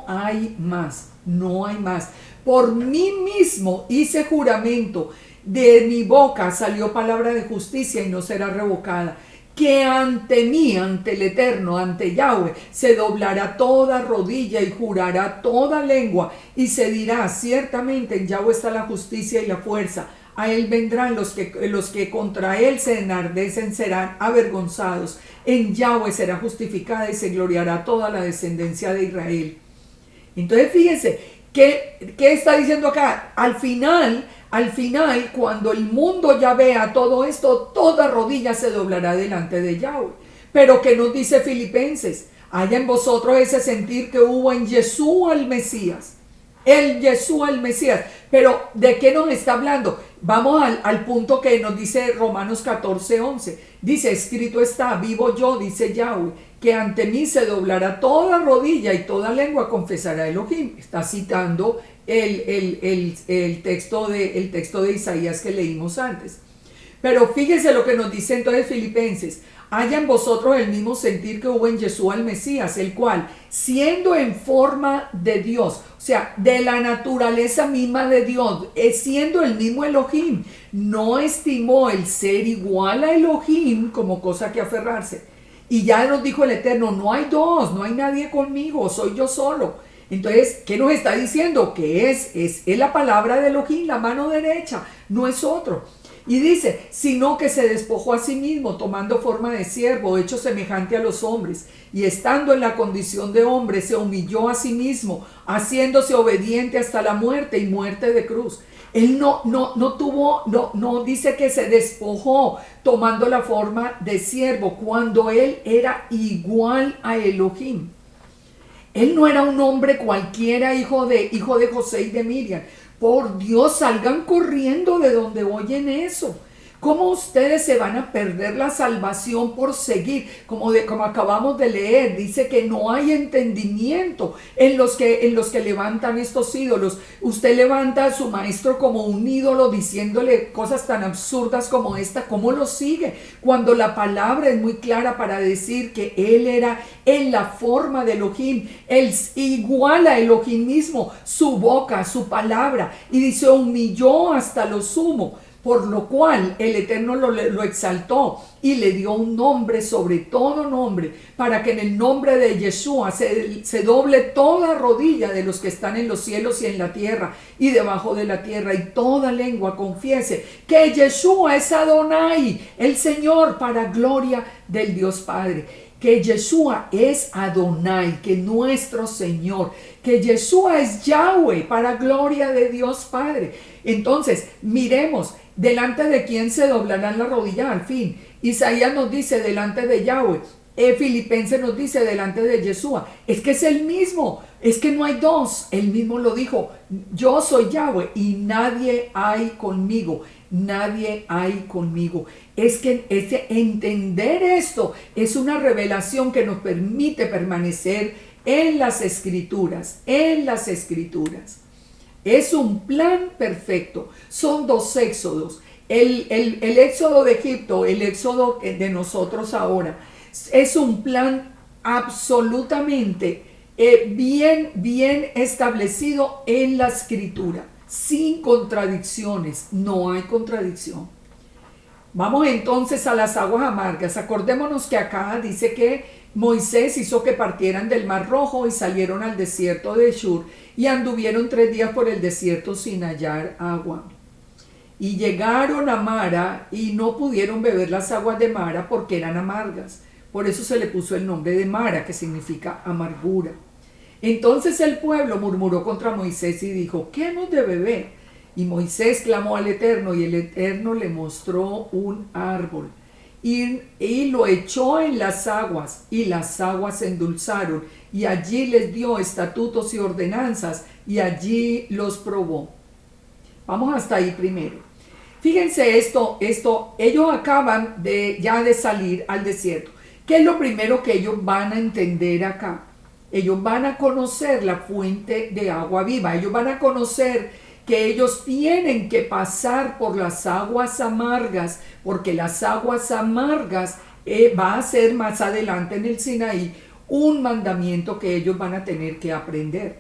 Speaker 1: hay más, no hay más. Por mí mismo hice juramento, de mi boca salió palabra de justicia y no será revocada. Que ante mí, ante el Eterno, ante Yahweh, se doblará toda rodilla y jurará toda lengua, y se dirá: ciertamente en Yahweh está la justicia y la fuerza. A él vendrán los que contra él se enardecen, serán avergonzados. En Yahweh será justificada y se gloriará toda la descendencia de Israel. Entonces fíjense, ¿qué está diciendo acá? Al final, cuando el mundo ya vea todo esto, toda rodilla se doblará delante de Yahweh. Pero ¿qué nos dice Filipenses? Haya en vosotros ese sentir que hubo en Yeshua el Mesías. El Yeshua el Mesías. Pero ¿de qué nos está hablando? Vamos al punto que nos dice Romanos 14:11. Dice, escrito está, vivo yo, dice Yahweh, que ante mí se doblará toda rodilla y toda lengua confesará a Elohim. Está citando el texto de Isaías que leímos antes. Pero fíjese lo que nos dice entonces Filipenses. Haya en vosotros el mismo sentir que hubo en Yeshua el Mesías, el cual, siendo en forma de Dios, o sea, de la naturaleza misma de Dios, siendo el mismo Elohim, no estimó el ser igual a Elohim como cosa que aferrarse. Y ya nos dijo el Eterno, no hay dos, no hay nadie conmigo, soy yo solo. Entonces, ¿qué nos está diciendo? Que es la palabra de Elohim, la mano derecha, no es otro. Y dice, sino que se despojó a sí mismo, tomando forma de siervo, hecho semejante a los hombres, y estando en la condición de hombre, se humilló a sí mismo, haciéndose obediente hasta la muerte y muerte de cruz. Él no dice que se despojó tomando la forma de siervo, cuando él era igual a Elohim. Él no era un hombre cualquiera, hijo de José y de Miriam. Por Dios, salgan corriendo de donde oyen eso. ¿Cómo ustedes se van a perder la salvación por seguir? Como acabamos de leer, dice que no hay entendimiento en los que levantan estos ídolos. Usted levanta a su maestro como un ídolo diciéndole cosas tan absurdas como esta. ¿Cómo lo sigue? Cuando la palabra es muy clara para decir que él era en la forma de Elohim, él igual a Elohim mismo, su boca, su palabra, y dice, humilló hasta lo sumo. Por lo cual el Eterno lo exaltó y le dio un nombre sobre todo nombre, para que en el nombre de Yeshua se doble toda rodilla de los que están en los cielos y en la tierra y debajo de la tierra, y toda lengua confiese que Yeshua es Adonai, el Señor, para gloria del Dios Padre. Que Yeshua es Adonai, que nuestro Señor, que Yeshua es Yahweh, para gloria de Dios Padre. Entonces, miremos, delante de quién se doblarán las rodillas al fin. Isaías nos dice delante de Yahweh. Filipenses nos dice delante de Yeshua. Es que es el mismo, es que no hay dos. Él mismo lo dijo, yo soy Yahweh y nadie hay conmigo. Nadie hay conmigo. Es que entender esto es una revelación que nos permite permanecer en las escrituras, Es un plan perfecto. Son dos éxodos. El éxodo de Egipto, el éxodo de nosotros ahora, es un plan absolutamente bien establecido en la escritura, sin contradicciones. No hay contradicción. Vamos entonces a las aguas amargas. Acordémonos que acá dice que Moisés hizo que partieran del Mar Rojo y salieron al desierto de Shur y anduvieron 3 días por el desierto sin hallar agua. Y llegaron a Mara y no pudieron beber las aguas de Mara porque eran amargas. Por eso se le puso el nombre de Mara, que significa amargura. Entonces el pueblo murmuró contra Moisés y dijo, ¿qué hemos de beber? Y Moisés clamó al Eterno, y el Eterno le mostró un árbol y lo echó en las aguas, y las aguas se endulzaron, y allí les dio estatutos y ordenanzas, y allí los probó. Vamos hasta ahí primero. Fíjense esto, ellos acaban ya de salir al desierto. ¿Qué es lo primero que ellos van a entender acá? Ellos van a conocer la fuente de agua viva. Ellos van a conocer que ellos tienen que pasar por las aguas amargas, porque las aguas amargas va a ser más adelante en el Sinaí un mandamiento que ellos van a tener que aprender.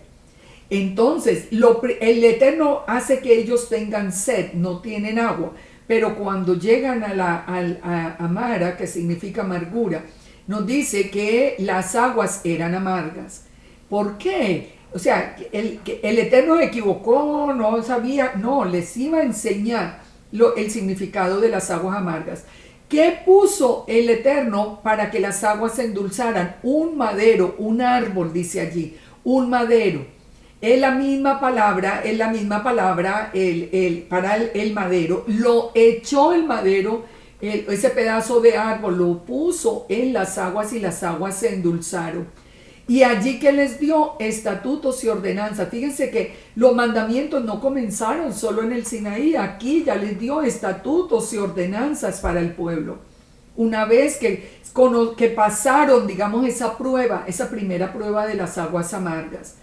Speaker 1: Entonces, el Eterno hace que ellos tengan sed, no tienen agua, pero cuando llegan a Mara, que significa amargura, nos dice que las aguas eran amargas. ¿Por qué? O sea, el Eterno se equivocó, no sabía, no, les iba a enseñar el significado de las aguas amargas. ¿Qué puso el Eterno para que las aguas se endulzaran? Un madero, un árbol, dice allí, un madero. Es la misma palabra para el madero. Lo echó el madero, ese pedazo de árbol, lo puso en las aguas y las aguas se endulzaron. Y allí que les dio estatutos y ordenanzas. Fíjense que los mandamientos no comenzaron solo en el Sinaí, aquí ya les dio estatutos y ordenanzas para el pueblo. Una vez que pasaron, digamos, esa prueba, esa primera prueba de las aguas amargas.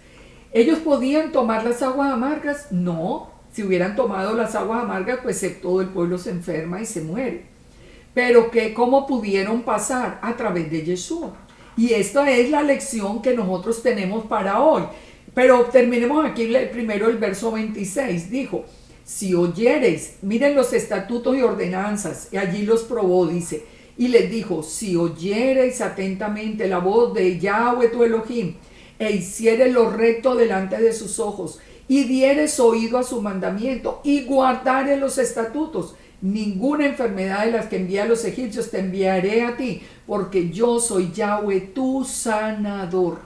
Speaker 1: ¿Ellos podían tomar las aguas amargas? No. Si hubieran tomado las aguas amargas, pues todo el pueblo se enferma y se muere. Pero ¿cómo pudieron pasar? A través de Yeshua. Y esta es la lección que nosotros tenemos para hoy. Pero terminemos aquí primero el verso 26. Dijo, si oyereis, miren los estatutos y ordenanzas, y allí los probó, dice, y les dijo, si oyereis atentamente la voz de Yahweh tu Elohim, e hiciereis lo recto delante de sus ojos, y dieres oído a su mandamiento, y guardares los estatutos, ninguna enfermedad de las que envié a los egipcios te enviaré a ti, porque yo soy Yahweh tu sanador.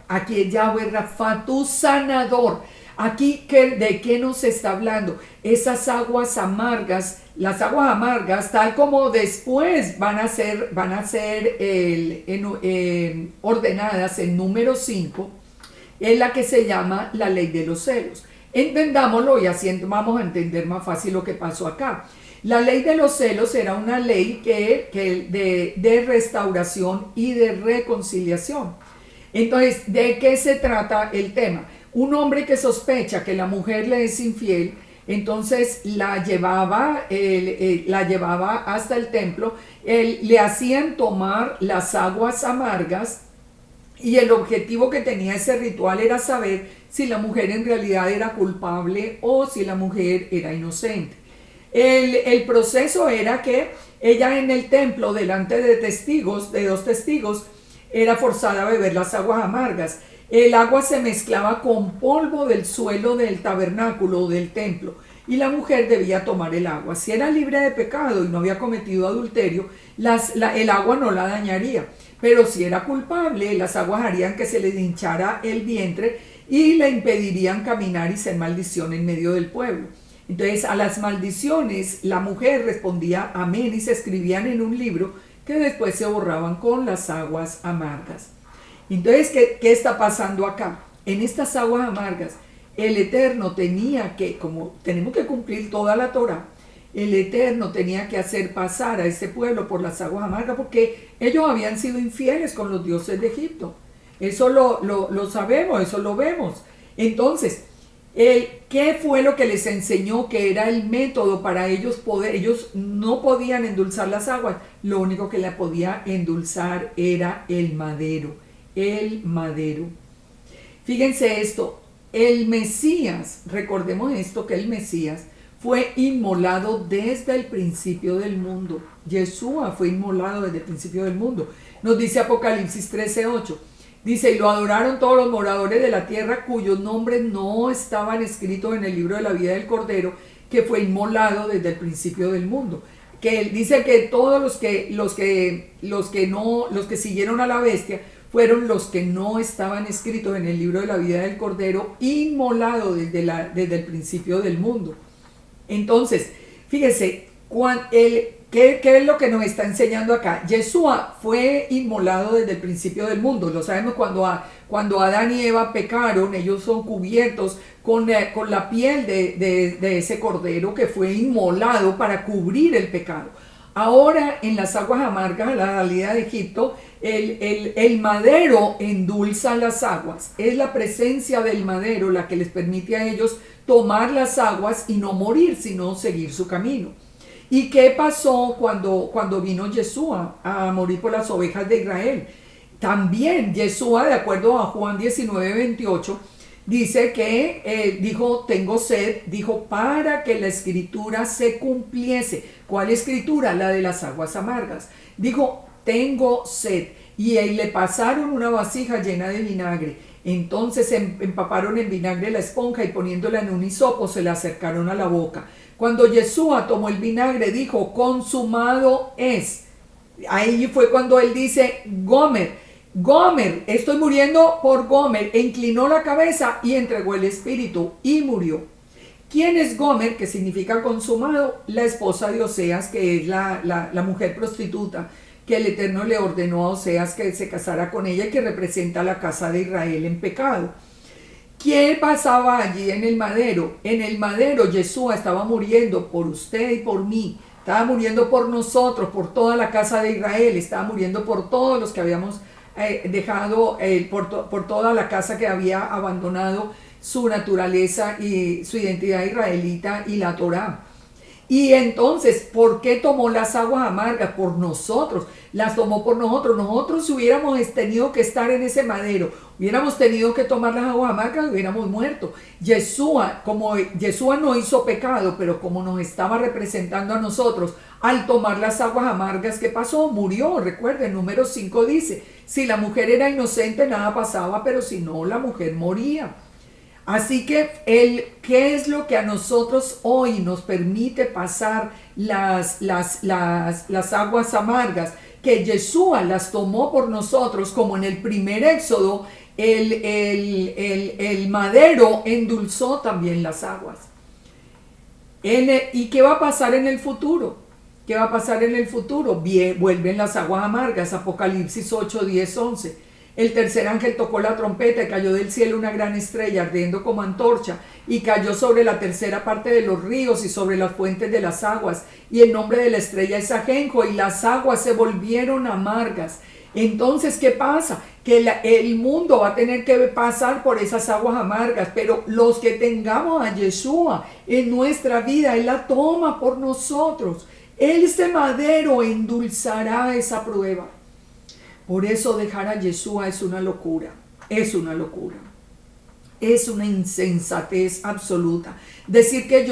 Speaker 1: Aquí es Yahweh Rafa, tu sanador. Aquí, ¿de qué nos está hablando? Esas aguas amargas, las aguas amargas, tal como después van a ser ordenadas en número 5, es la que se llama la ley de los celos. Entendámoslo y así vamos a entender más fácil lo que pasó acá. La ley de los celos era una ley de restauración y de reconciliación. Entonces, ¿de qué se trata el tema? Un hombre que sospecha que la mujer le es infiel, entonces la llevaba hasta el templo, le hacían tomar las aguas amargas, y el objetivo que tenía ese ritual era saber si la mujer en realidad era culpable o si la mujer era inocente. El proceso era que ella en el templo, delante de dos testigos, era forzada a beber las aguas amargas. El agua se mezclaba con polvo del suelo del tabernáculo, del templo, y la mujer debía tomar el agua. Si era libre de pecado y no había cometido adulterio, el agua no la dañaría. Pero si era culpable, las aguas harían que se le hinchara el vientre y le impedirían caminar y ser maldición en medio del pueblo. Entonces, a las maldiciones, la mujer respondía amén y se escribían en un libro que después se borraban con las aguas amargas. Entonces, ¿qué está pasando acá? En estas aguas amargas, el Eterno tenía que, como tenemos que cumplir toda la Torah, el Eterno tenía que hacer pasar a ese pueblo por las aguas amargas porque ellos habían sido infieles con los dioses de Egipto. Eso lo sabemos, eso lo vemos. Entonces, ¿qué fue lo que les enseñó que era el método para ellos poder? Ellos no podían endulzar las aguas, lo único que la podía endulzar era el madero. El madero. Fíjense esto, el Mesías, recordemos esto, que el Mesías fue inmolado desde el principio del mundo. Yeshua fue inmolado desde el principio del mundo. Nos dice Apocalipsis 13:8. Dice, y lo adoraron todos los moradores de la tierra cuyos nombres no estaban escritos en el libro de la vida del Cordero, que fue inmolado desde el principio del mundo. Que él dice que todos los que siguieron a la bestia fueron los que no estaban escritos en el libro de la vida del Cordero, inmolado desde el principio del mundo. Entonces, fíjese, ¿qué es lo que nos está enseñando acá? Yeshua fue inmolado desde el principio del mundo. Lo sabemos cuando Adán y Eva pecaron, ellos son cubiertos con la piel de ese cordero que fue inmolado para cubrir el pecado. Ahora, en las aguas amargas a la salida de Egipto, el madero endulza las aguas. Es la presencia del madero la que les permite a ellos tomar las aguas y no morir, sino seguir su camino. ¿Y qué pasó cuando vino Yeshua a morir por las ovejas de Israel? También Yeshua, de acuerdo a Juan 19:28, dice que dijo, tengo sed, dijo, para que la escritura se cumpliese. ¿Cuál escritura? La de las aguas amargas. Dijo, tengo sed. Y le pasaron una vasija llena de vinagre. Entonces empaparon en vinagre la esponja y poniéndola en un hisopo se la acercaron a la boca. Cuando Yeshua tomó el vinagre, dijo, consumado es. Ahí fue cuando él dice, Gomer, estoy muriendo por Gomer. E inclinó la cabeza y entregó el espíritu y murió. ¿Quién es Gomer? Que significa consumado. La esposa de Oseas, que es la mujer prostituta que el Eterno le ordenó a Oseas que se casara con ella y que representa a la casa de Israel en pecado. ¿Quién pasaba allí en el madero? En el madero Yeshua estaba muriendo por usted y por mí. Estaba muriendo por nosotros, por toda la casa de Israel. Estaba muriendo por todos los que habíamos dejado, por toda la casa que había abandonado su naturaleza y su identidad israelita y la Torá. Y entonces, ¿por qué tomó las aguas amargas? Por nosotros, las tomó por nosotros. Nosotros hubiéramos tenido que estar en ese madero, hubiéramos tenido que tomar las aguas amargas, hubiéramos muerto. Yeshua, como Yeshua no hizo pecado, pero como nos estaba representando a nosotros, al tomar las aguas amargas, ¿qué pasó? Murió. Recuerden, número 5 dice, si la mujer era inocente, nada pasaba, pero si no, la mujer moría. Así que ¿qué es lo que a nosotros hoy nos permite pasar las aguas amargas? Que Yeshua las tomó por nosotros, como en el primer Éxodo, el madero endulzó también las aguas. ¿Y qué va a pasar en el futuro? ¿Qué va a pasar en el futuro? Bien, vuelven las aguas amargas, Apocalipsis 8, 10, 11. El tercer ángel tocó la trompeta y cayó del cielo una gran estrella ardiendo como antorcha y cayó sobre la tercera parte de los ríos y sobre las fuentes de las aguas, y el nombre de la estrella es ajenjo, y las aguas se volvieron amargas. Entonces, ¿qué pasa? Que el mundo va a tener que pasar por esas aguas amargas, pero los que tengamos a Yeshua en nuestra vida, Él la toma por nosotros. Este madero endulzará esa prueba. Por eso dejar a Yeshua es una locura, es una locura, es una insensatez absoluta. Decir que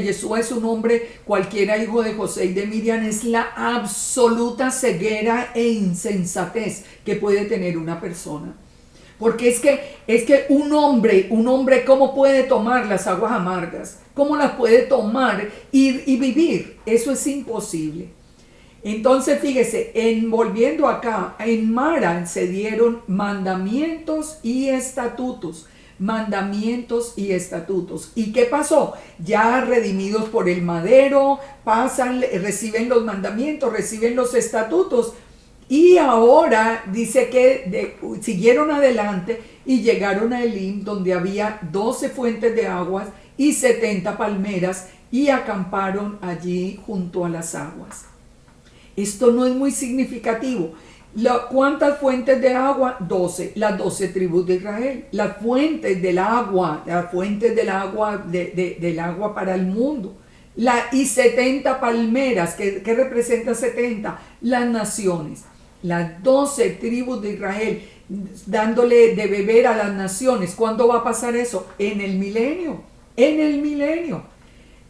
Speaker 1: Yeshua es un hombre cualquiera, hijo de José y de Miriam, es la absoluta ceguera e insensatez que puede tener una persona. Porque es que un hombre, ¿cómo puede tomar las aguas amargas? ¿Cómo las puede tomar y vivir? Eso es imposible. Entonces, fíjese, volviendo acá, en Mara se dieron mandamientos y estatutos. Mandamientos y estatutos. ¿Y qué pasó? Ya redimidos por el madero, reciben los mandamientos, reciben los estatutos. Y ahora dice que siguieron adelante y llegaron a Elim, donde había 12 fuentes de aguas y 70 palmeras, y acamparon allí junto a las aguas. Esto no es muy significativo. ¿Cuántas fuentes de agua? 12. Las 12 tribus de Israel. Las fuentes del agua del agua para el mundo. Y 70 palmeras. ¿Qué representa 70? Las naciones. Las 12 tribus de Israel dándole de beber a las naciones. ¿Cuándo va a pasar eso? En el milenio. En el milenio.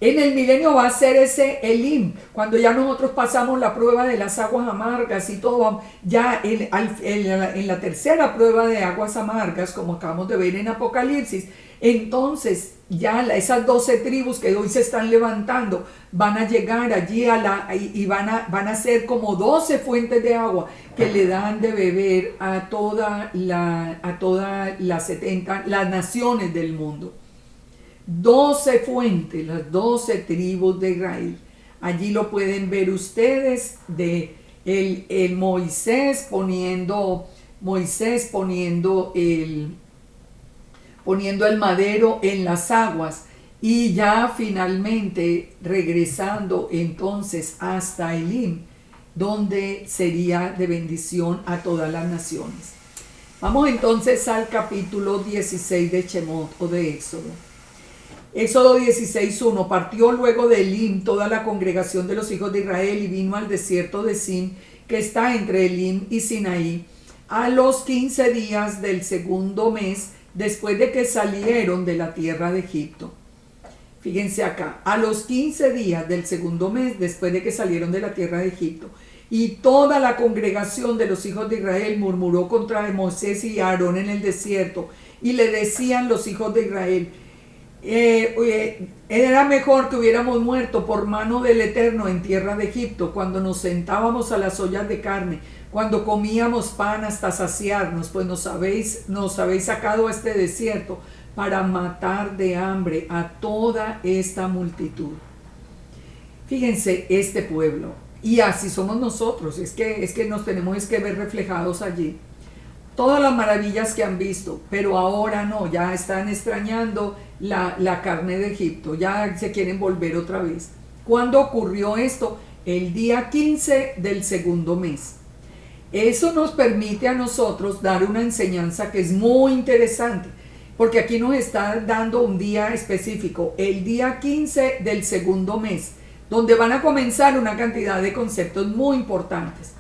Speaker 1: En el milenio va a ser ese Elim, cuando ya nosotros pasamos la prueba de las aguas amargas y todo, ya en la tercera prueba de aguas amargas, como acabamos de ver en Apocalipsis, entonces ya esas 12 tribus que hoy se están levantando van a llegar allí y van a ser como 12 fuentes de agua que le dan de beber a todas las 70, las naciones del mundo. 12 fuentes, las 12 tribus de Israel. Allí lo pueden ver ustedes, de el Moisés poniendo el madero en las aguas, y ya finalmente regresando entonces hasta Elim, donde sería de bendición a todas las naciones. Vamos entonces al capítulo 16 de Shemot, o de Éxodo. Éxodo 16:1. Partió luego de Elim toda la congregación de los hijos de Israel y vino al desierto de Sin, que está entre Elim y Sinaí, a los 15 días del segundo mes, después de que salieron de la tierra de Egipto. Fíjense acá, a los 15 días del segundo mes, después de que salieron de la tierra de Egipto. Y toda la congregación de los hijos de Israel murmuró contra Moisés y Aarón en el desierto, y le decían los hijos de Israel: era mejor que hubiéramos muerto por mano del Eterno en tierra de Egipto, cuando nos sentábamos a las ollas de carne, cuando comíamos pan hasta saciarnos, pues nos habéis sacado a este desierto para matar de hambre a toda esta multitud. Fíjense, este pueblo, Y así somos nosotros, es que nos tenemos que ver reflejados allí. Todas las maravillas que han visto, pero ahora no, ya están extrañando la carne de Egipto, ya se quieren volver otra vez. ¿Cuándo ocurrió esto? El día 15 del segundo mes. Eso nos permite a nosotros dar una enseñanza que es muy interesante, porque aquí nos está dando un día específico, el día 15 del segundo mes, donde van a comenzar una cantidad de conceptos muy importantes.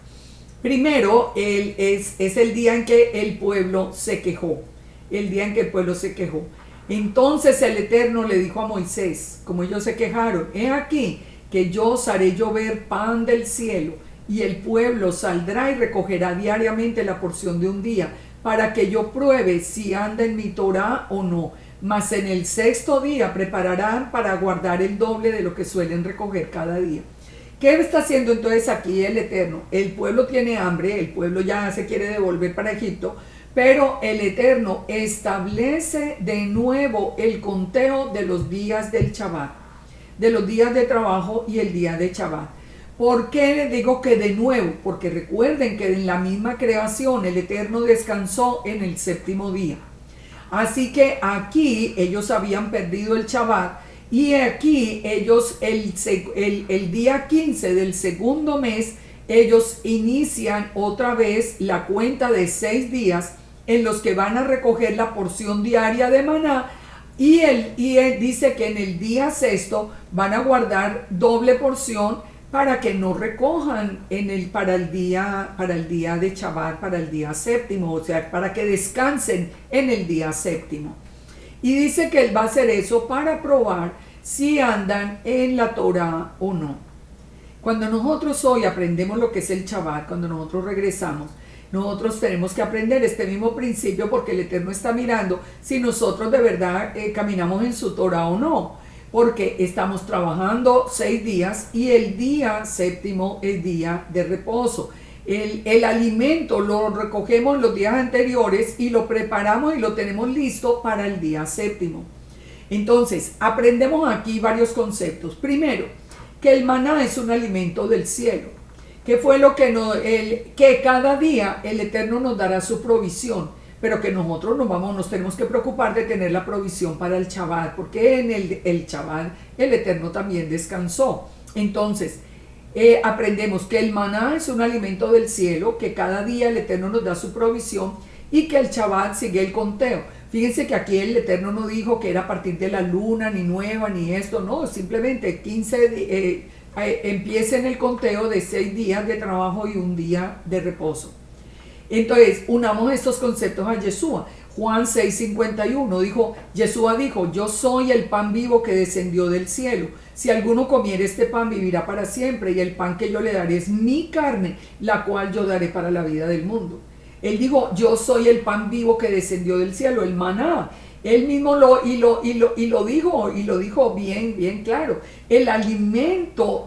Speaker 1: Primero, es el día en que el pueblo se quejó, el día en que el pueblo se quejó. Entonces el Eterno le dijo a Moisés, como ellos se quejaron, he aquí que yo os haré llover pan del cielo, y el pueblo saldrá y recogerá diariamente la porción de un día, para que yo pruebe si anda en mi Torá o no. Mas en el sexto día prepararán para guardar el doble de lo que suelen recoger cada día. ¿Qué está haciendo entonces aquí el Eterno? El pueblo tiene hambre, el pueblo ya se quiere devolver para Egipto, pero el Eterno establece de nuevo el conteo de los días del Shabbat, de los días de trabajo y el día de Shabbat. ¿Por qué les digo que de nuevo? Porque recuerden que en la misma creación el Eterno descansó en el séptimo día. Así que aquí ellos habían perdido el Shabbat y aquí ellos el día 15 del segundo mes ellos inician otra vez la cuenta de 6 días en los que van a recoger la porción diaria de maná y él dice que en el día sexto van a guardar doble porción para que no recojan para el día de Shabbat, para el día séptimo, o sea, para que descansen en el día séptimo. Y dice que él va a hacer eso para probar si andan en la Torá o no. Cuando nosotros hoy aprendemos lo que es el Shabbat, cuando nosotros regresamos, nosotros tenemos que aprender este mismo principio porque el Eterno está mirando si nosotros de verdad caminamos en su Torá o no. Porque estamos trabajando 6 días y el día séptimo es día de reposo. El alimento lo recogemos los días anteriores y lo preparamos y lo tenemos listo para el día séptimo. Entonces, aprendemos aquí varios conceptos. Primero, que el maná es un alimento del cielo. Que fue lo que cada día el Eterno nos dará su provisión. Pero que nosotros nos tenemos que preocupar de tener la provisión para el Shabbat, porque en el Shabbat el Eterno también descansó. Entonces, aprendemos que el maná es un alimento del cielo, que cada día el Eterno nos da su provisión y que el Shabbat sigue el conteo. Fíjense que aquí el Eterno no dijo que era a partir de la luna, ni nueva, ni esto, no, simplemente 15 empiecen el conteo de 6 días de trabajo y un día de reposo. Entonces, unamos estos conceptos a Yeshua. Juan 6:51 Yeshua dijo, yo soy el pan vivo que descendió del cielo. Si alguno comiere este pan, vivirá para siempre, y el pan que yo le daré es mi carne, la cual yo daré para la vida del mundo. Él dijo, yo soy el pan vivo que descendió del cielo, el maná. Él mismo lo dijo bien claro. El alimento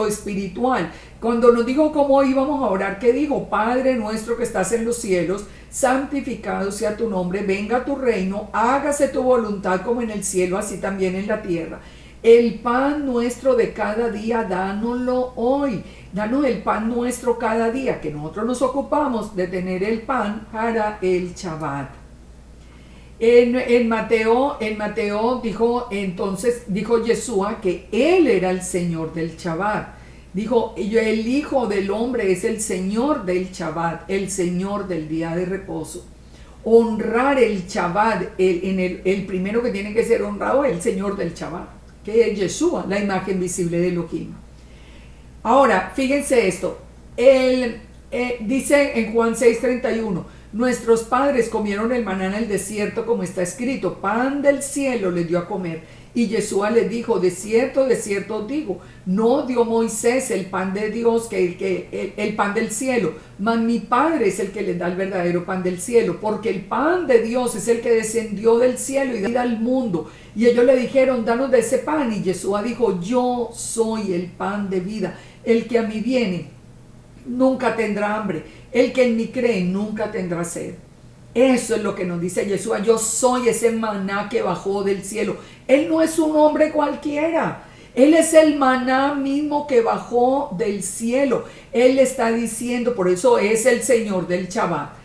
Speaker 1: espiritual. Cuando nos dijo cómo íbamos a orar, ¿qué dijo? Padre nuestro que estás en los cielos, santificado sea tu nombre, venga tu reino, hágase tu voluntad como en el cielo, así también en la tierra. El pan nuestro de cada día, dánoslo hoy. Danos el pan nuestro cada día, que nosotros nos ocupamos de tener el pan para el Shabbat. En Mateo dijo Yeshua que él era el Señor del Shabbat. Dijo, el Hijo del Hombre es el Señor del Shabbat, el Señor del día de reposo. Honrar el Shabbat, el primero que tiene que ser honrado es el Señor del Shabbat, que es Yeshua, la imagen visible de Elohim. Ahora, fíjense esto, dice en Juan 6:31, nuestros padres comieron el maná en el desierto como está escrito, pan del cielo les dio a comer. Y Yeshua les dijo, de cierto os digo, no dio Moisés el pan de Dios, el pan del cielo, mas mi Padre es el que les da el verdadero pan del cielo, porque el pan de Dios es el que descendió del cielo y da al mundo. Y ellos le dijeron, danos de ese pan. Y Yeshua dijo, yo soy el pan de vida, el que a mí viene nunca tendrá hambre, el que en mí cree nunca tendrá sed. Eso es lo que nos dice Yeshua, yo soy ese maná que bajó del cielo. Él no es un hombre cualquiera. Él es el maná mismo que bajó del cielo. Él está diciendo, por eso es el Señor del Shabbat.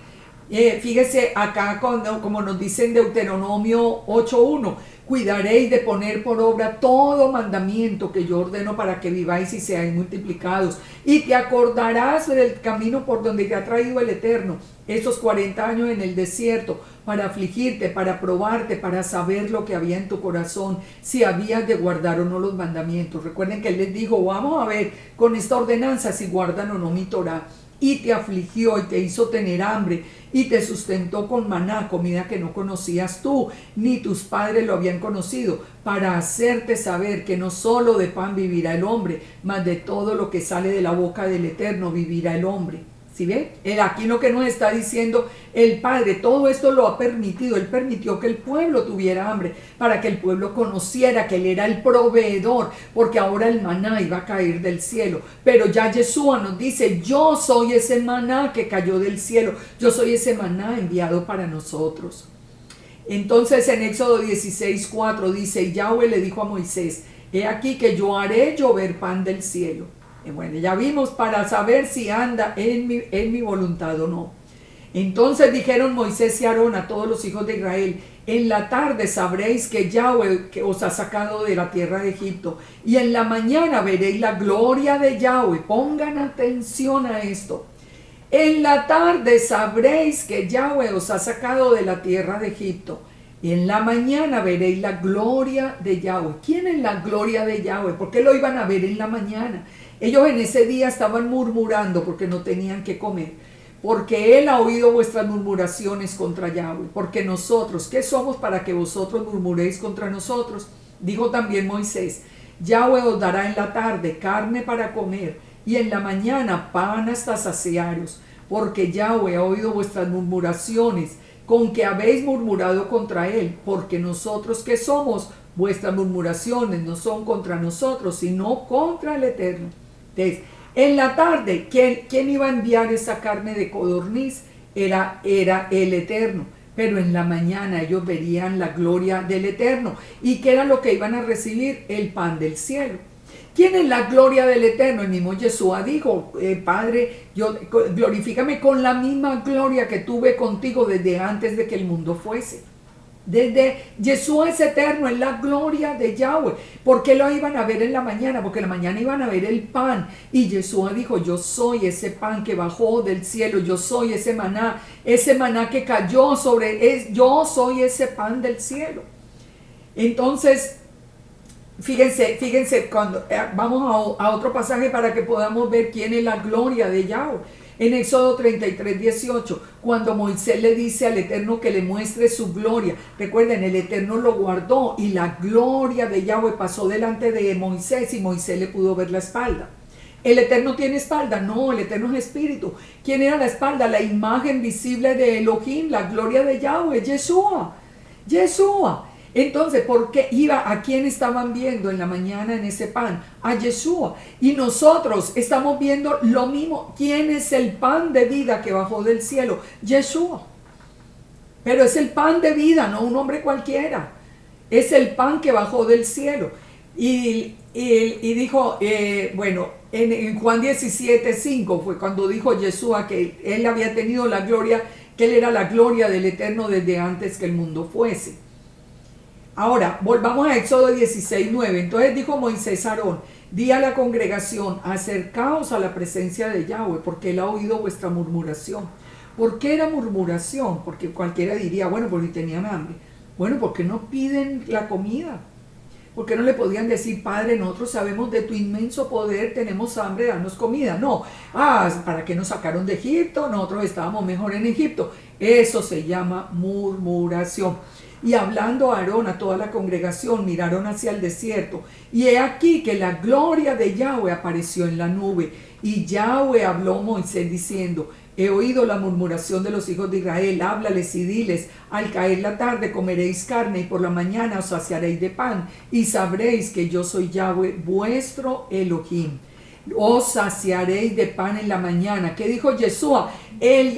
Speaker 1: Fíjese acá como nos dice en Deuteronomio 8:1, cuidaréis de poner por obra todo mandamiento que yo ordeno para que viváis y seáis multiplicados. Y te acordarás del camino por donde te ha traído el Eterno estos 40 años en el desierto, para afligirte, para probarte, para saber lo que había en tu corazón, si habías de guardar o no los mandamientos. Recuerden que Él les dijo, vamos a ver con esta ordenanza si guardan o no mi Torah. Y te afligió y te hizo tener hambre y te sustentó con maná, comida que no conocías tú, ni tus padres lo habían conocido, para hacerte saber que no solo de pan vivirá el hombre, mas de todo lo que sale de la boca del Eterno vivirá el hombre. ¿Sí ve? Aquí lo que nos está diciendo el Padre, todo esto lo ha permitido. Él permitió que el pueblo tuviera hambre, para que el pueblo conociera que Él era el proveedor, porque ahora el maná iba a caer del cielo. Pero ya Yeshua nos dice, yo soy ese maná que cayó del cielo, yo soy ese maná enviado para nosotros. Entonces en Éxodo 16:4 dice, Yahweh le dijo a Moisés, he aquí que yo haré llover pan del cielo. Bueno, ya vimos, para saber si anda en mi voluntad o no. Entonces dijeron Moisés y Aarón a todos los hijos de Israel, en la tarde sabréis que Yahweh que os ha sacado de la tierra de Egipto, y en la mañana veréis la gloria de Yahweh. Pongan atención a esto. En la tarde sabréis que Yahweh os ha sacado de la tierra de Egipto, y en la mañana veréis la gloria de Yahweh. ¿Quién es la gloria de Yahweh? ¿Por qué lo iban a ver en la mañana? Ellos en ese día estaban murmurando porque no tenían que comer, porque Él ha oído vuestras murmuraciones contra Yahweh, porque nosotros, ¿qué somos para que vosotros murmuréis contra nosotros? Dijo también Moisés, Yahweh os dará en la tarde carne para comer, y en la mañana pan hasta saciaros, porque Yahweh ha oído vuestras murmuraciones, con que habéis murmurado contra Él, porque nosotros, ¿qué somos? Vuestras murmuraciones no son contra nosotros, sino contra el Eterno. Entonces, en la tarde, ¿quién iba a enviar esa carne de codorniz? Era el Eterno. Pero en la mañana ellos verían la gloria del Eterno. ¿Y qué era lo que iban a recibir? El pan del cielo. ¿Quién es la gloria del Eterno? El mismo Yeshua dijo, Padre, glorifícame con la misma gloria que tuve contigo desde antes de que el mundo fuese. Desde Yeshua es eterno, es la gloria de Yahweh. ¿Por qué lo iban a ver en la mañana? Porque en la mañana iban a ver el pan. Y Yeshua dijo, yo soy ese pan que bajó del cielo, yo soy ese maná que cayó yo soy ese pan del cielo. Entonces, fíjense cuando vamos a otro pasaje para que podamos ver quién es la gloria de Yahweh. En Éxodo 33:18, cuando Moisés le dice al Eterno que le muestre su gloria. Recuerden, el Eterno lo guardó y la gloria de Yahweh pasó delante de Moisés y Moisés le pudo ver la espalda. ¿El Eterno tiene espalda? No, el Eterno es espíritu. ¿Quién era la espalda? La imagen visible de Elohim, la gloria de Yahweh, Yeshua. Entonces, ¿por qué a quién estaban viendo en la mañana en ese pan? A Yeshua. Y nosotros estamos viendo lo mismo. ¿Quién es el pan de vida que bajó del cielo? Yeshua. Pero es el pan de vida, no un hombre cualquiera. Es el pan que bajó del cielo. Y dijo, en Juan 17:5 fue cuando dijo Yeshua que Él había tenido la gloria, que Él era la gloria del Eterno desde antes que el mundo fuese. Ahora, volvamos a Éxodo 16:9. Entonces dijo Moisés a Aarón, di a la congregación, acercaos a la presencia de Yahweh, porque Él ha oído vuestra murmuración. ¿Por qué era murmuración? Porque cualquiera diría, bueno, porque tenían hambre. Bueno, ¿por qué no piden la comida? ¿Por qué no le podían decir, Padre, nosotros sabemos de tu inmenso poder, tenemos hambre, danos comida? No, ¿para qué nos sacaron de Egipto? Nosotros estábamos mejor en Egipto. Eso se llama murmuración. Y hablando a Aarón, a toda la congregación, miraron hacia el desierto. Y he aquí que la gloria de Yahweh apareció en la nube. Y Yahweh habló a Moisés diciendo, he oído la murmuración de los hijos de Israel, háblales y diles, al caer la tarde comeréis carne y por la mañana os saciaréis de pan y sabréis que yo soy Yahweh vuestro Elohim. os saciaréis de pan en la mañana. ¿Qué dijo Yeshua?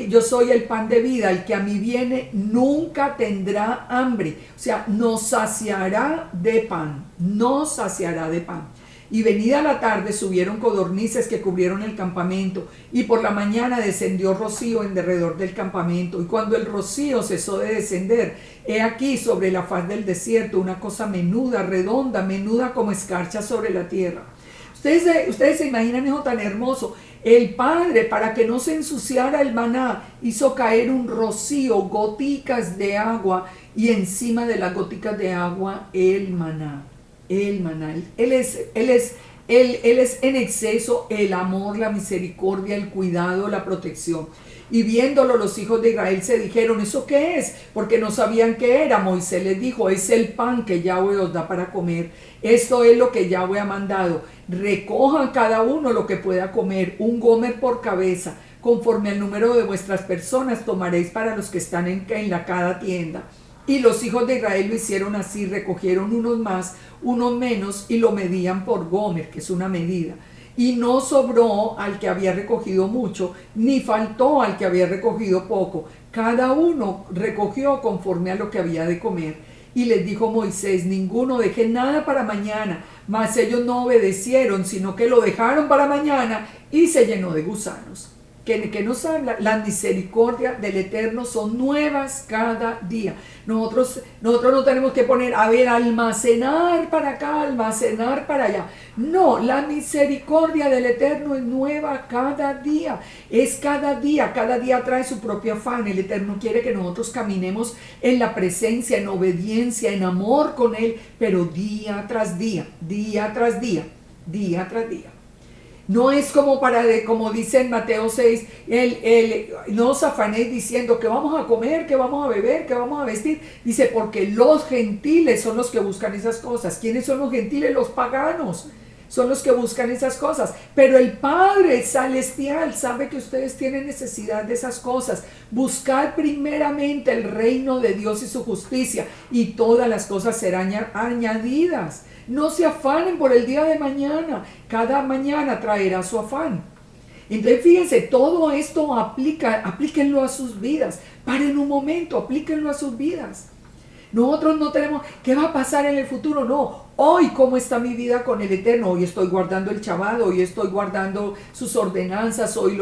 Speaker 1: Yo soy el pan de vida, el que a mí viene nunca tendrá hambre. O sea, nos saciará de pan, nos saciará de pan. Y venida la tarde subieron codornices que cubrieron el campamento, y por la mañana descendió rocío en derredor del campamento. Y cuando el rocío cesó de descender, he aquí sobre la faz del desierto una cosa menuda, redonda, menuda como escarcha sobre la tierra. Ustedes se imaginan eso tan hermoso. El Padre, para que no se ensuciara el maná, hizo caer un rocío, goticas de agua, y encima de las goticas de agua el maná. El maná. Él es en exceso el amor, la misericordia, el cuidado, la protección. Y viéndolo los hijos de Israel se dijeron, ¿eso qué es? Porque no sabían qué era. Moisés les dijo, es el pan que Yahweh os da para comer. Esto es lo que Yahweh ha mandado. Recojan cada uno lo que pueda comer, un gomer por cabeza. Conforme al número de vuestras personas tomaréis para los que están en la cada tienda. Y los hijos de Israel lo hicieron así, recogieron unos más, unos menos, y lo medían por gomer, que es una medida. Y no sobró al que había recogido mucho, ni faltó al que había recogido poco. Cada uno recogió conforme a lo que había de comer. Y les dijo Moisés, ninguno deje nada para mañana. Mas ellos no obedecieron, sino que lo dejaron para mañana, y se llenó de gusanos. Que nos habla, la misericordia del Eterno son nuevas cada día. Nosotros no tenemos que poner, almacenar para acá, almacenar para allá. No, la misericordia del Eterno es nueva cada día. Es cada día trae su propio afán. El Eterno quiere que nosotros caminemos en la presencia, en obediencia, en amor con Él, pero día tras día, día tras día, día tras día. No es como como dice en Mateo 6, no os afanéis diciendo que vamos a comer, que vamos a beber, que vamos a vestir. Dice, porque los gentiles son los que buscan esas cosas. ¿Quiénes son los gentiles? Los paganos son los que buscan esas cosas. Pero el Padre Celestial sabe que ustedes tienen necesidad de esas cosas. Buscad primeramente el reino de Dios y su justicia, y todas las cosas serán añadidas. No se afanen por el día de mañana. Cada mañana traerá su afán. Entonces fíjense, todo esto aplíquenlo a sus vidas. Paren un momento, aplíquenlo a sus vidas. Nosotros no tenemos, ¿qué va a pasar en el futuro? No, hoy cómo está mi vida con el Eterno. Hoy estoy guardando el Shabbat, hoy estoy guardando sus ordenanzas, hoy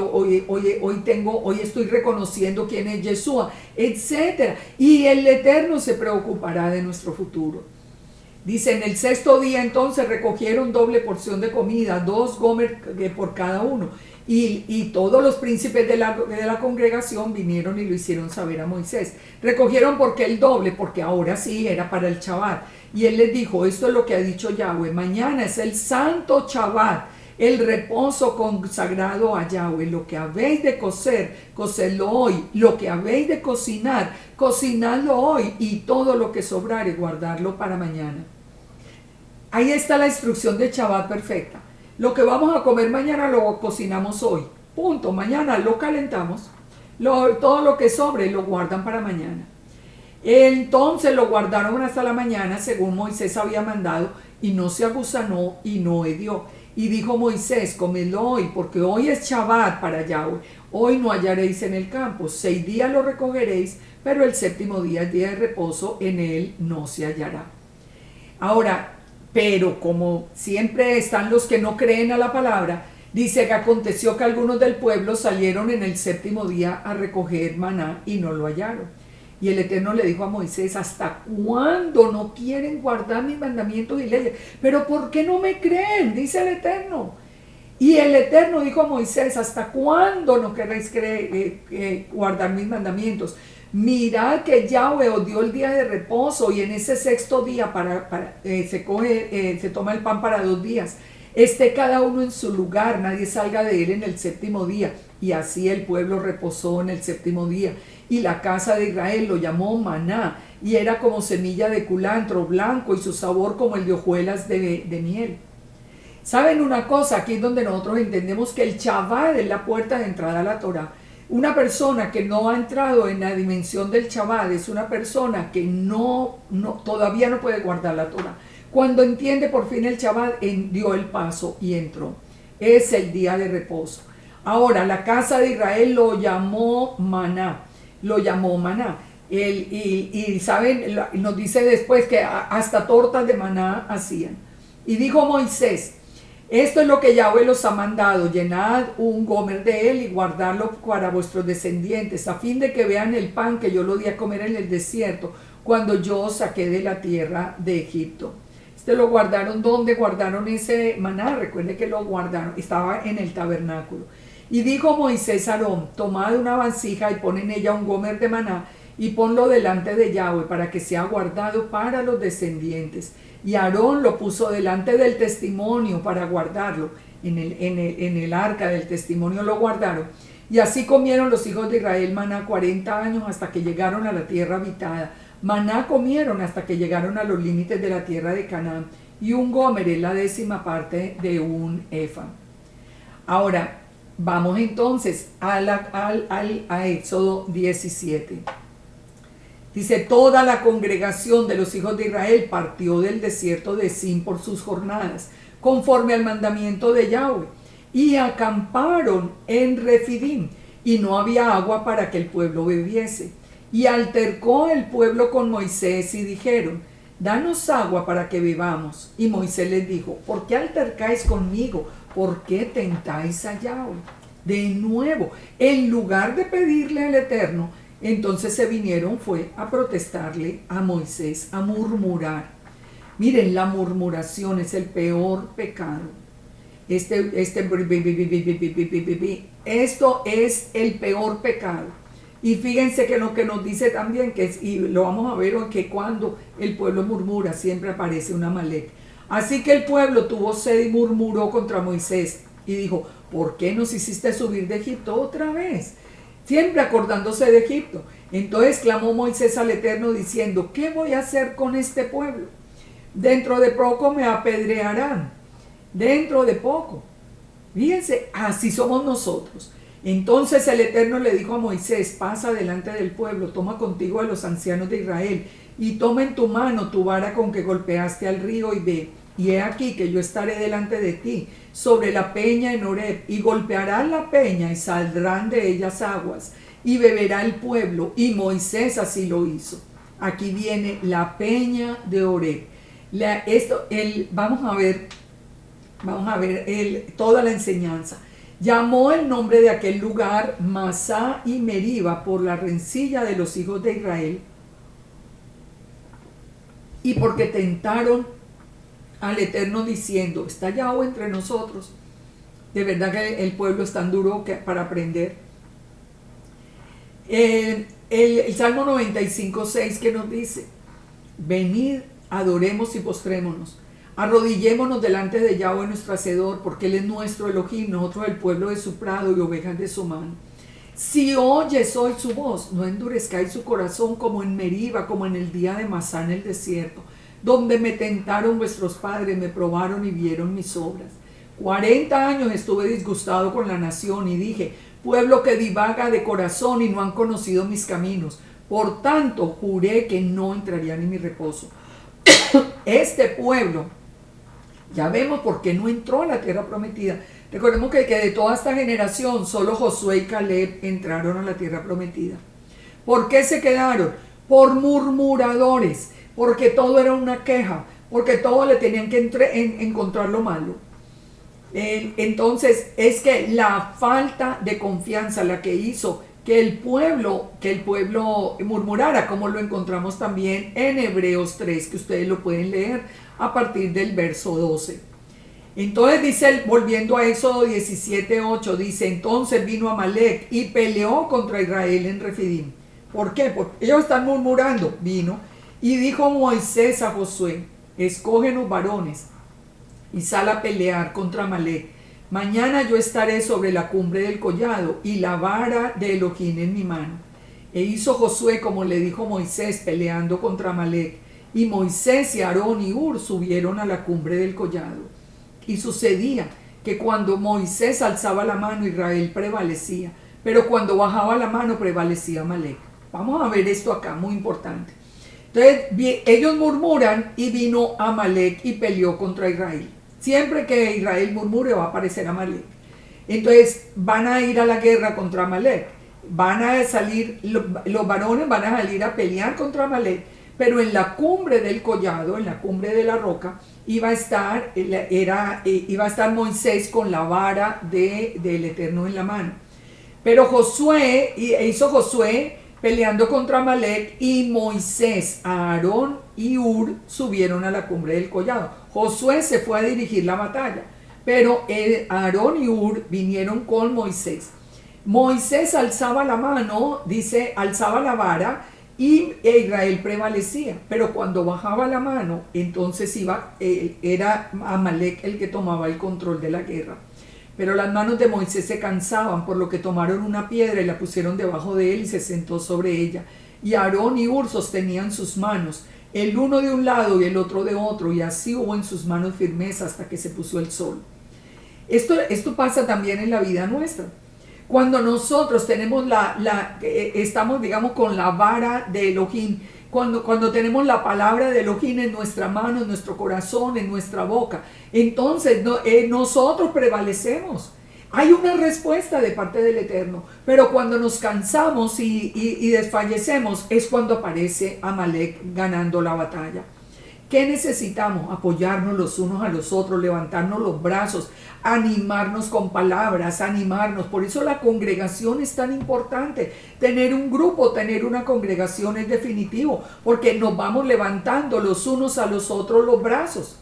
Speaker 1: estoy reconociendo quién es Yeshua, etc. Y el Eterno se preocupará de nuestro futuro. Dice, en el sexto día entonces recogieron doble porción de comida, 2 gomer por cada uno. Y todos los príncipes de la congregación vinieron y lo hicieron saber a Moisés. Recogieron porque el doble, porque ahora sí era para el Shabbat. Y él les dijo, esto es lo que ha dicho Yahweh, mañana es el santo Shabbat, el reposo consagrado a Yahweh. Lo que habéis de cocer, cocedlo hoy. Lo que habéis de cocinar, cocinadlo hoy. Y todo lo que sobrare, guardarlo para mañana. Ahí está la instrucción de Shabbat perfecta. Lo que vamos a comer mañana lo cocinamos hoy. Punto. Mañana lo calentamos. Todo lo que sobre lo guardan para mañana. Entonces lo guardaron hasta la mañana según Moisés había mandado, y no se agusanó y no hedió. Y dijo Moisés, comedlo hoy, porque hoy es Shabbat para Yahweh. Hoy no hallaréis en el campo. 6 días lo recogeréis, pero el séptimo día es día de reposo, en él no se hallará. Ahora, pero como siempre están los que no creen a la palabra, dice que aconteció que algunos del pueblo salieron en el séptimo día a recoger maná y no lo hallaron. Y el Eterno le dijo a Moisés, ¿hasta cuándo no quieren guardar mis mandamientos y leyes? ¿Pero por qué no me creen? Dice el Eterno. Y el Eterno dijo a Moisés, ¿hasta cuándo no queréis guardar mis mandamientos? Mirad que Yahweh os dio el día de reposo, y en ese sexto día se toma el pan para 2 días. Esté cada uno en su lugar, nadie salga de él en el séptimo día. Y así el pueblo reposó en el séptimo día. Y la casa de Israel lo llamó maná, y era como semilla de culantro blanco, y su sabor como el de hojuelas de miel. ¿Saben una cosa? Aquí es donde nosotros entendemos que el Shabbat es la puerta de entrada a la Torah. Una persona que no ha entrado en la dimensión del Shabbat es una persona que todavía no puede guardar la Torah. Cuando entiende por fin el Shabbat, dio el paso y entró. es el día de reposo. Ahora, la casa de Israel lo llamó maná, lo llamó maná. Saben, nos dice después que hasta tortas de maná hacían. Y dijo Moisés: esto es lo que Yahweh los ha mandado: llenad un gomer de él y guardadlo para vuestros descendientes, a fin de que vean el pan que yo lo di a comer en el desierto, cuando yo os saqué de la tierra de Egipto. Lo guardaron. ¿Dónde guardaron ese maná? Recuerde que lo guardaron, estaba en el tabernáculo. Y dijo Moisés a Aarón: tomad una vasija y pon en ella un gomer de maná y ponlo delante de Yahweh para que sea guardado para los descendientes. Y Aarón lo puso delante del testimonio para guardarlo. En el arca del testimonio lo guardaron. Y así comieron los hijos de Israel maná 40 años hasta que llegaron a la tierra habitada. Maná comieron hasta que llegaron a los límites de la tierra de Canaán. Y un gomer es la 10ª parte de un efa. Ahora, vamos entonces a Éxodo 17. Dice: toda la congregación de los hijos de Israel partió del desierto de Sin por sus jornadas, conforme al mandamiento de Yahweh, y acamparon en Refidim, y no había agua para que el pueblo bebiese. Y altercó el pueblo con Moisés y dijeron: danos agua para que bebamos. Y Moisés les dijo: ¿por qué altercáis conmigo? ¿Por qué tentáis a Yahweh? De nuevo, en lugar de pedirle al Eterno, entonces se vinieron fue a protestarle a Moisés, a murmurar. Miren, la murmuración es el peor pecado. Esto es el peor pecado. Y fíjense que lo que nos dice también, y lo vamos a ver, que cuando el pueblo murmura siempre aparece un Amalek. Así que el pueblo tuvo sed y murmuró contra Moisés y dijo: ¿por qué nos hiciste subir de Egipto otra vez? Siempre acordándose de Egipto. Entonces clamó Moisés al Eterno diciendo: ¿qué voy a hacer con este pueblo? Dentro de poco me apedrearán. Dentro de poco. Fíjense, así somos nosotros. Entonces el Eterno le dijo a Moisés: pasa delante del pueblo, toma contigo a los ancianos de Israel, y toma en tu mano tu vara con que golpeaste al río, y ve. Y he aquí que yo estaré delante de ti, sobre la peña en Horeb, y golpearás la peña, y saldrán de ellas aguas, y beberá el pueblo. Y Moisés así lo hizo. Aquí viene la peña de Horeb. Vamos a ver toda la enseñanza. Llamó el nombre de aquel lugar Masá y Meriba por la rencilla de los hijos de Israel y porque tentaron al Eterno diciendo: ¿está Yahweh entre nosotros? De verdad que el pueblo es tan duro para aprender. El Salmo 95:6 que nos dice: venid, adoremos y postrémonos. Arrodillémonos delante de Yahweh nuestro Hacedor, porque Él es nuestro Elohim, nosotros el pueblo de su prado y ovejas de su mano. Si oyes hoy su voz, no endurezcáis su corazón como en Meriba, como en el día de Masá en el desierto, donde me tentaron vuestros padres, me probaron y vieron mis obras. 40 años estuve disgustado con la nación y dije: pueblo que divaga de corazón y no han conocido mis caminos. Por tanto, juré que no entrarían en mi reposo. Este pueblo, ya vemos por qué no entró a la tierra prometida. Recordemos que de toda esta generación, solo Josué y Caleb entraron a la tierra prometida. ¿Por qué se quedaron? Por murmuradores, porque todo era una queja, porque todo le tenían que encontrar lo malo. Entonces, es que la falta de confianza la que hizo que el pueblo murmurara, como lo encontramos también en Hebreos 3, que ustedes lo pueden leer a partir del verso 12. Entonces dice, volviendo a Éxodo 17:8, dice: entonces vino Amalek y peleó contra Israel en Refidim. ¿Por qué? Porque ellos están murmurando. Vino y dijo Moisés a Josué: escógenos varones y sal a pelear contra Amalek. Mañana yo estaré sobre la cumbre del collado y la vara de Elohim en mi mano. E hizo Josué como le dijo Moisés, peleando contra Amalek. Y Moisés y Aarón y Hur subieron a la cumbre del collado. Y sucedía que cuando Moisés alzaba la mano, Israel prevalecía, pero cuando bajaba la mano prevalecía Amalek. Vamos a ver esto acá, muy importante. Entonces ellos murmuran y vino Amalek y peleó contra Israel. Siempre que Israel murmure va a aparecer Amalek. Entonces van a ir a la guerra contra Amalek. Van a salir, los varones van a salir a pelear contra Amalek, pero en la cumbre del collado, en la cumbre de la roca, iba a estar Moisés con la vara del Eterno en la mano. Pero hizo Josué peleando contra Amalek, y Moisés, Aarón y Hur subieron a la cumbre del collado. Josué se fue a dirigir la batalla, pero Aarón y Hur vinieron con Moisés. Moisés alzaba la mano, alzaba la vara, y Israel prevalecía, pero cuando bajaba la mano, entonces era Amalek el que tomaba el control de la guerra. Pero las manos de Moisés se cansaban, por lo que tomaron una piedra y la pusieron debajo de él y se sentó sobre ella. Y Aarón y Hur sostenían sus manos, el uno de un lado y el otro de otro, y así hubo en sus manos firmeza hasta que se puso el sol. Esto pasa también en la vida nuestra. Cuando nosotros tenemos estamos, digamos, con la vara de Elohim, cuando tenemos la palabra de Elohim en nuestra mano, en nuestro corazón, en nuestra boca, entonces nosotros prevalecemos. Hay una respuesta de parte del Eterno, pero cuando nos cansamos y desfallecemos es cuando aparece Amalek ganando la batalla. ¿Qué necesitamos? Apoyarnos los unos a los otros, levantarnos los brazos, animarnos con palabras, animarnos. Por eso la congregación es tan importante. Tener un grupo, tener una congregación es definitivo, porque nos vamos levantando los unos a los otros los brazos.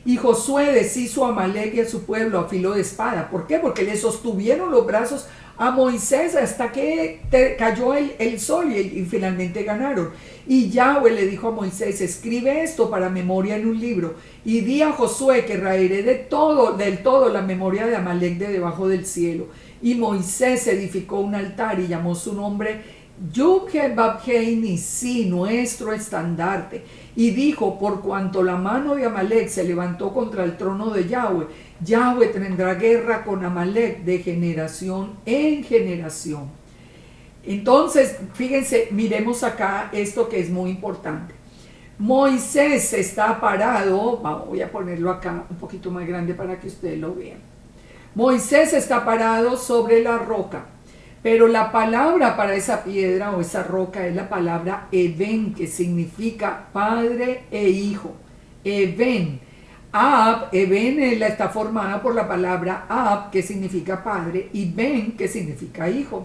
Speaker 1: Y Josué deshizo a Amalek y a su pueblo a filo de espada. ¿Por qué? Porque le sostuvieron los brazos a Moisés hasta que cayó el sol y finalmente ganaron. Y Yahweh le dijo a Moisés: escribe esto para memoria en un libro, y di a Josué que raeré del todo la memoria de Amalek de debajo del cielo. Y Moisés edificó un altar y llamó su nombre Yud-Heh-Vav-Heh Nissi, nuestro estandarte. Y dijo: por cuanto la mano de Amalek se levantó contra el trono de Yahweh, Yahweh tendrá guerra con Amalek de generación en generación. Entonces, fíjense, miremos acá esto que es muy importante. Moisés está parado, voy a ponerlo acá un poquito más grande para que ustedes lo vean. Moisés está parado sobre la roca, pero la palabra para esa piedra o esa roca es la palabra Eben, que significa padre e hijo. Eben. Eben está formada por la palabra Ab, que significa padre, y Ben, que significa hijo.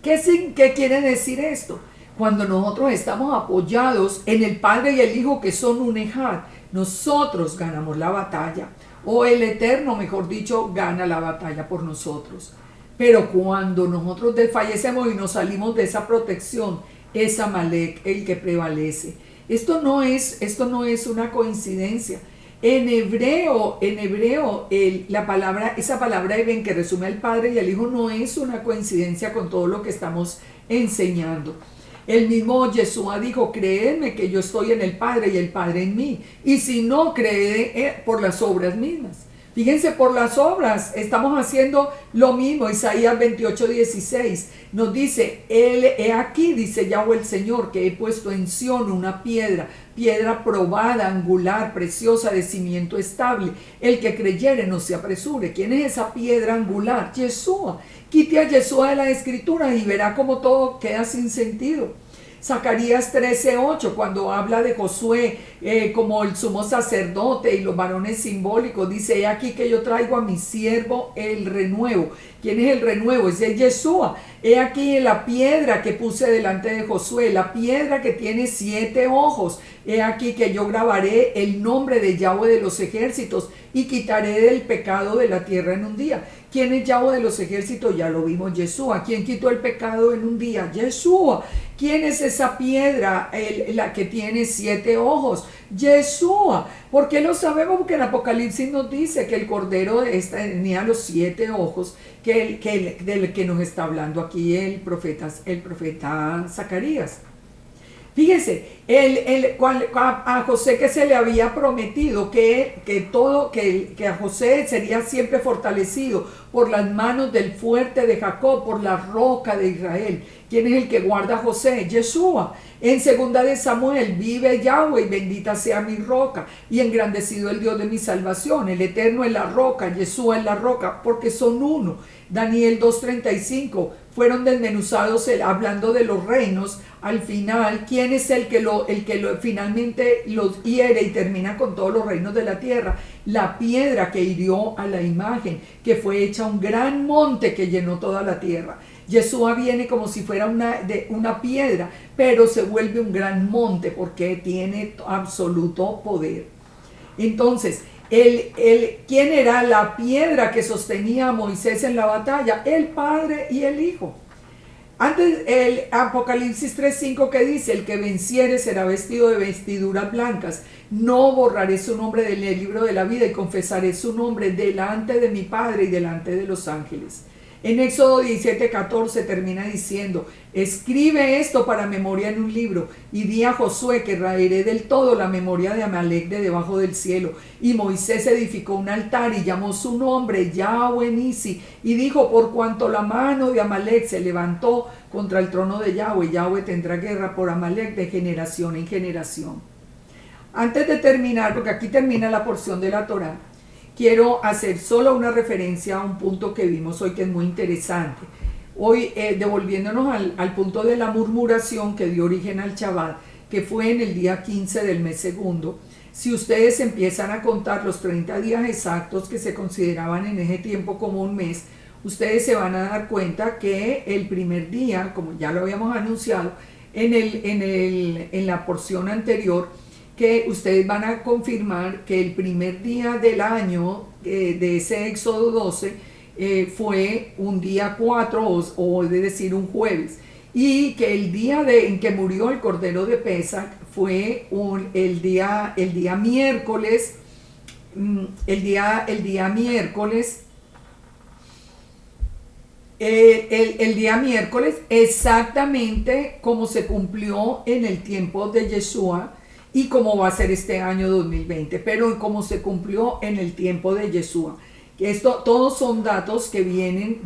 Speaker 1: ¿Qué quiere decir esto? Cuando nosotros estamos apoyados en el Padre y el Hijo, que son un ejad, nosotros ganamos la batalla, o el Eterno, mejor dicho, gana la batalla por nosotros. Pero cuando nosotros desfallecemos y nos salimos de esa protección, es Amalek el que prevalece. Esto no es una coincidencia. En hebreo, esa palabra Eben, que resume al Padre y al Hijo, no es una coincidencia con todo lo que estamos enseñando. El mismo Yeshua dijo: creedme que yo estoy en el Padre y el Padre en mí. Y si no, cree por las obras mismas. Fíjense, por las obras estamos haciendo lo mismo. Isaías 28:16 nos dice: he aquí, dice Yahweh el Señor, que he puesto en Sión una piedra probada, angular, preciosa, de cimiento estable. El que creyere no se apresure. ¿Quién es esa piedra angular? Yeshua. Quite a Yeshua de la escritura y verá cómo todo queda sin sentido. Zacarías 13:8, cuando habla de Josué como el sumo sacerdote y los varones simbólicos, dice: he aquí que yo traigo a mi siervo el renuevo. ¿Quién es el renuevo? Es el Yeshua. He aquí la piedra que puse delante de Josué, la piedra que tiene 7 ojos. He aquí que yo grabaré el nombre de Yahweh de los ejércitos y quitaré del pecado de la tierra en un día. ¿Quién es Yahweh de los ejércitos? Ya lo vimos, Yeshua. ¿Quién quitó el pecado en un día? Yeshua. ¿Quién es esa piedra, la que tiene 7 ojos? Yeshua. ¿Por qué lo sabemos? Porque en Apocalipsis nos dice que el cordero tenía los 7 ojos, del que nos está hablando aquí el profeta Zacarías. Fíjese, a José que se le había prometido que a José sería siempre fortalecido por las manos del fuerte de Jacob, por la roca de Israel. ¿Quién es el que guarda a José? Yeshua. En segunda de Samuel, vive Yahweh y bendita sea mi roca y engrandecido el Dios de mi salvación. El Eterno es la roca, Yeshua es la roca, porque son uno. Daniel 2:35, fueron desmenuzados hablando de los reinos. Al final, ¿quién es el que finalmente los hiere y termina con todos los reinos de la tierra? La piedra que hirió a la imagen, que fue hecha un gran monte que llenó toda la tierra. Yeshua viene como si fuera una piedra, pero se vuelve un gran monte porque tiene absoluto poder. Entonces, ¿quién era la piedra que sostenía a Moisés en la batalla? El Padre y el Hijo. Antes, el Apocalipsis 3:5 que dice, el que venciere será vestido de vestiduras blancas, no borraré su nombre del libro de la vida y confesaré su nombre delante de mi Padre y delante de los ángeles. En Éxodo 17:14 termina diciendo, escribe esto para memoria en un libro y di a Josué que raeré del todo la memoria de Amalek de debajo del cielo. Y Moisés edificó un altar y llamó su nombre Yahweh Nisi y dijo, por cuanto la mano de Amalek se levantó contra el trono de Yahweh, Yahweh tendrá guerra por Amalek de generación en generación. Antes de terminar, porque aquí termina la porción de la Torá, quiero hacer solo una referencia a un punto que vimos hoy que es muy interesante. Hoy, devolviéndonos al punto de la murmuración que dio origen al Shabbat, que fue en el día 15 del mes segundo, si ustedes empiezan a contar los 30 días exactos que se consideraban en ese tiempo como un mes, ustedes se van a dar cuenta que el primer día, como ya lo habíamos anunciado en la porción anterior, que ustedes van a confirmar que el primer día del año de ese Éxodo 12 fue un día 4 o es decir un jueves, y que el día en que murió el Cordero de Pesach fue el día miércoles, el día miércoles exactamente como se cumplió en el tiempo de Yeshua y cómo va a ser este año 2020, pero como se cumplió en el tiempo de Yeshua. Todos son datos que vienen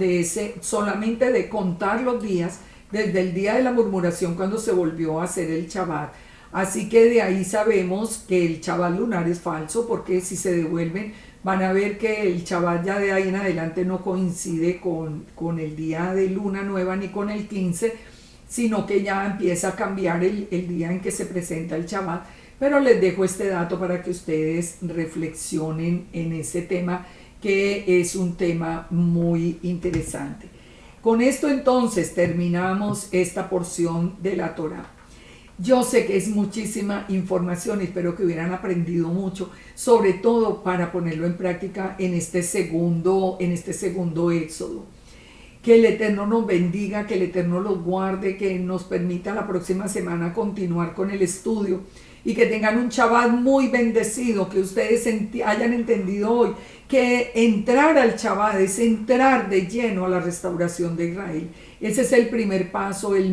Speaker 1: solamente de contar los días, desde el día de la murmuración cuando se volvió a hacer el Shabbat. Así que de ahí sabemos que el Shabbat lunar es falso, porque si se devuelven van a ver que el Shabbat ya de ahí en adelante no coincide con el día de luna nueva ni con el 15, sino que ya empieza a cambiar el día en que se presenta el Shabbat. Pero les dejo este dato para que ustedes reflexionen en ese tema, que es un tema muy interesante. Con esto entonces terminamos esta porción de la Torá. Yo sé que es muchísima información, espero que hubieran aprendido mucho, sobre todo para ponerlo en práctica en este segundo éxodo. Que el Eterno nos bendiga, que el Eterno los guarde, que nos permita la próxima semana continuar con el estudio y que tengan un Shabbat muy bendecido, que ustedes hayan entendido hoy que entrar al Shabbat es entrar de lleno a la restauración de Israel. Ese es el primer paso, el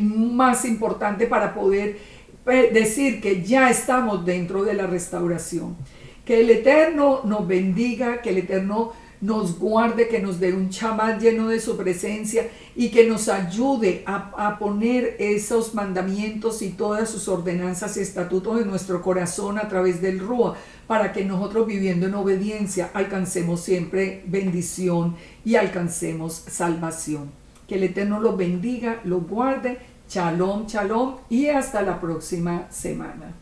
Speaker 1: más importante para poder decir que ya estamos dentro de la restauración. Que el Eterno nos bendiga, que el Eterno nos guarde, que nos dé un Shabbat lleno de su presencia y que nos ayude a poner esos mandamientos y todas sus ordenanzas y estatutos en nuestro corazón a través del Ruach, para que nosotros, viviendo en obediencia, alcancemos siempre bendición y alcancemos salvación. Que el Eterno los bendiga, los guarde. Shalom, shalom, y hasta la próxima semana.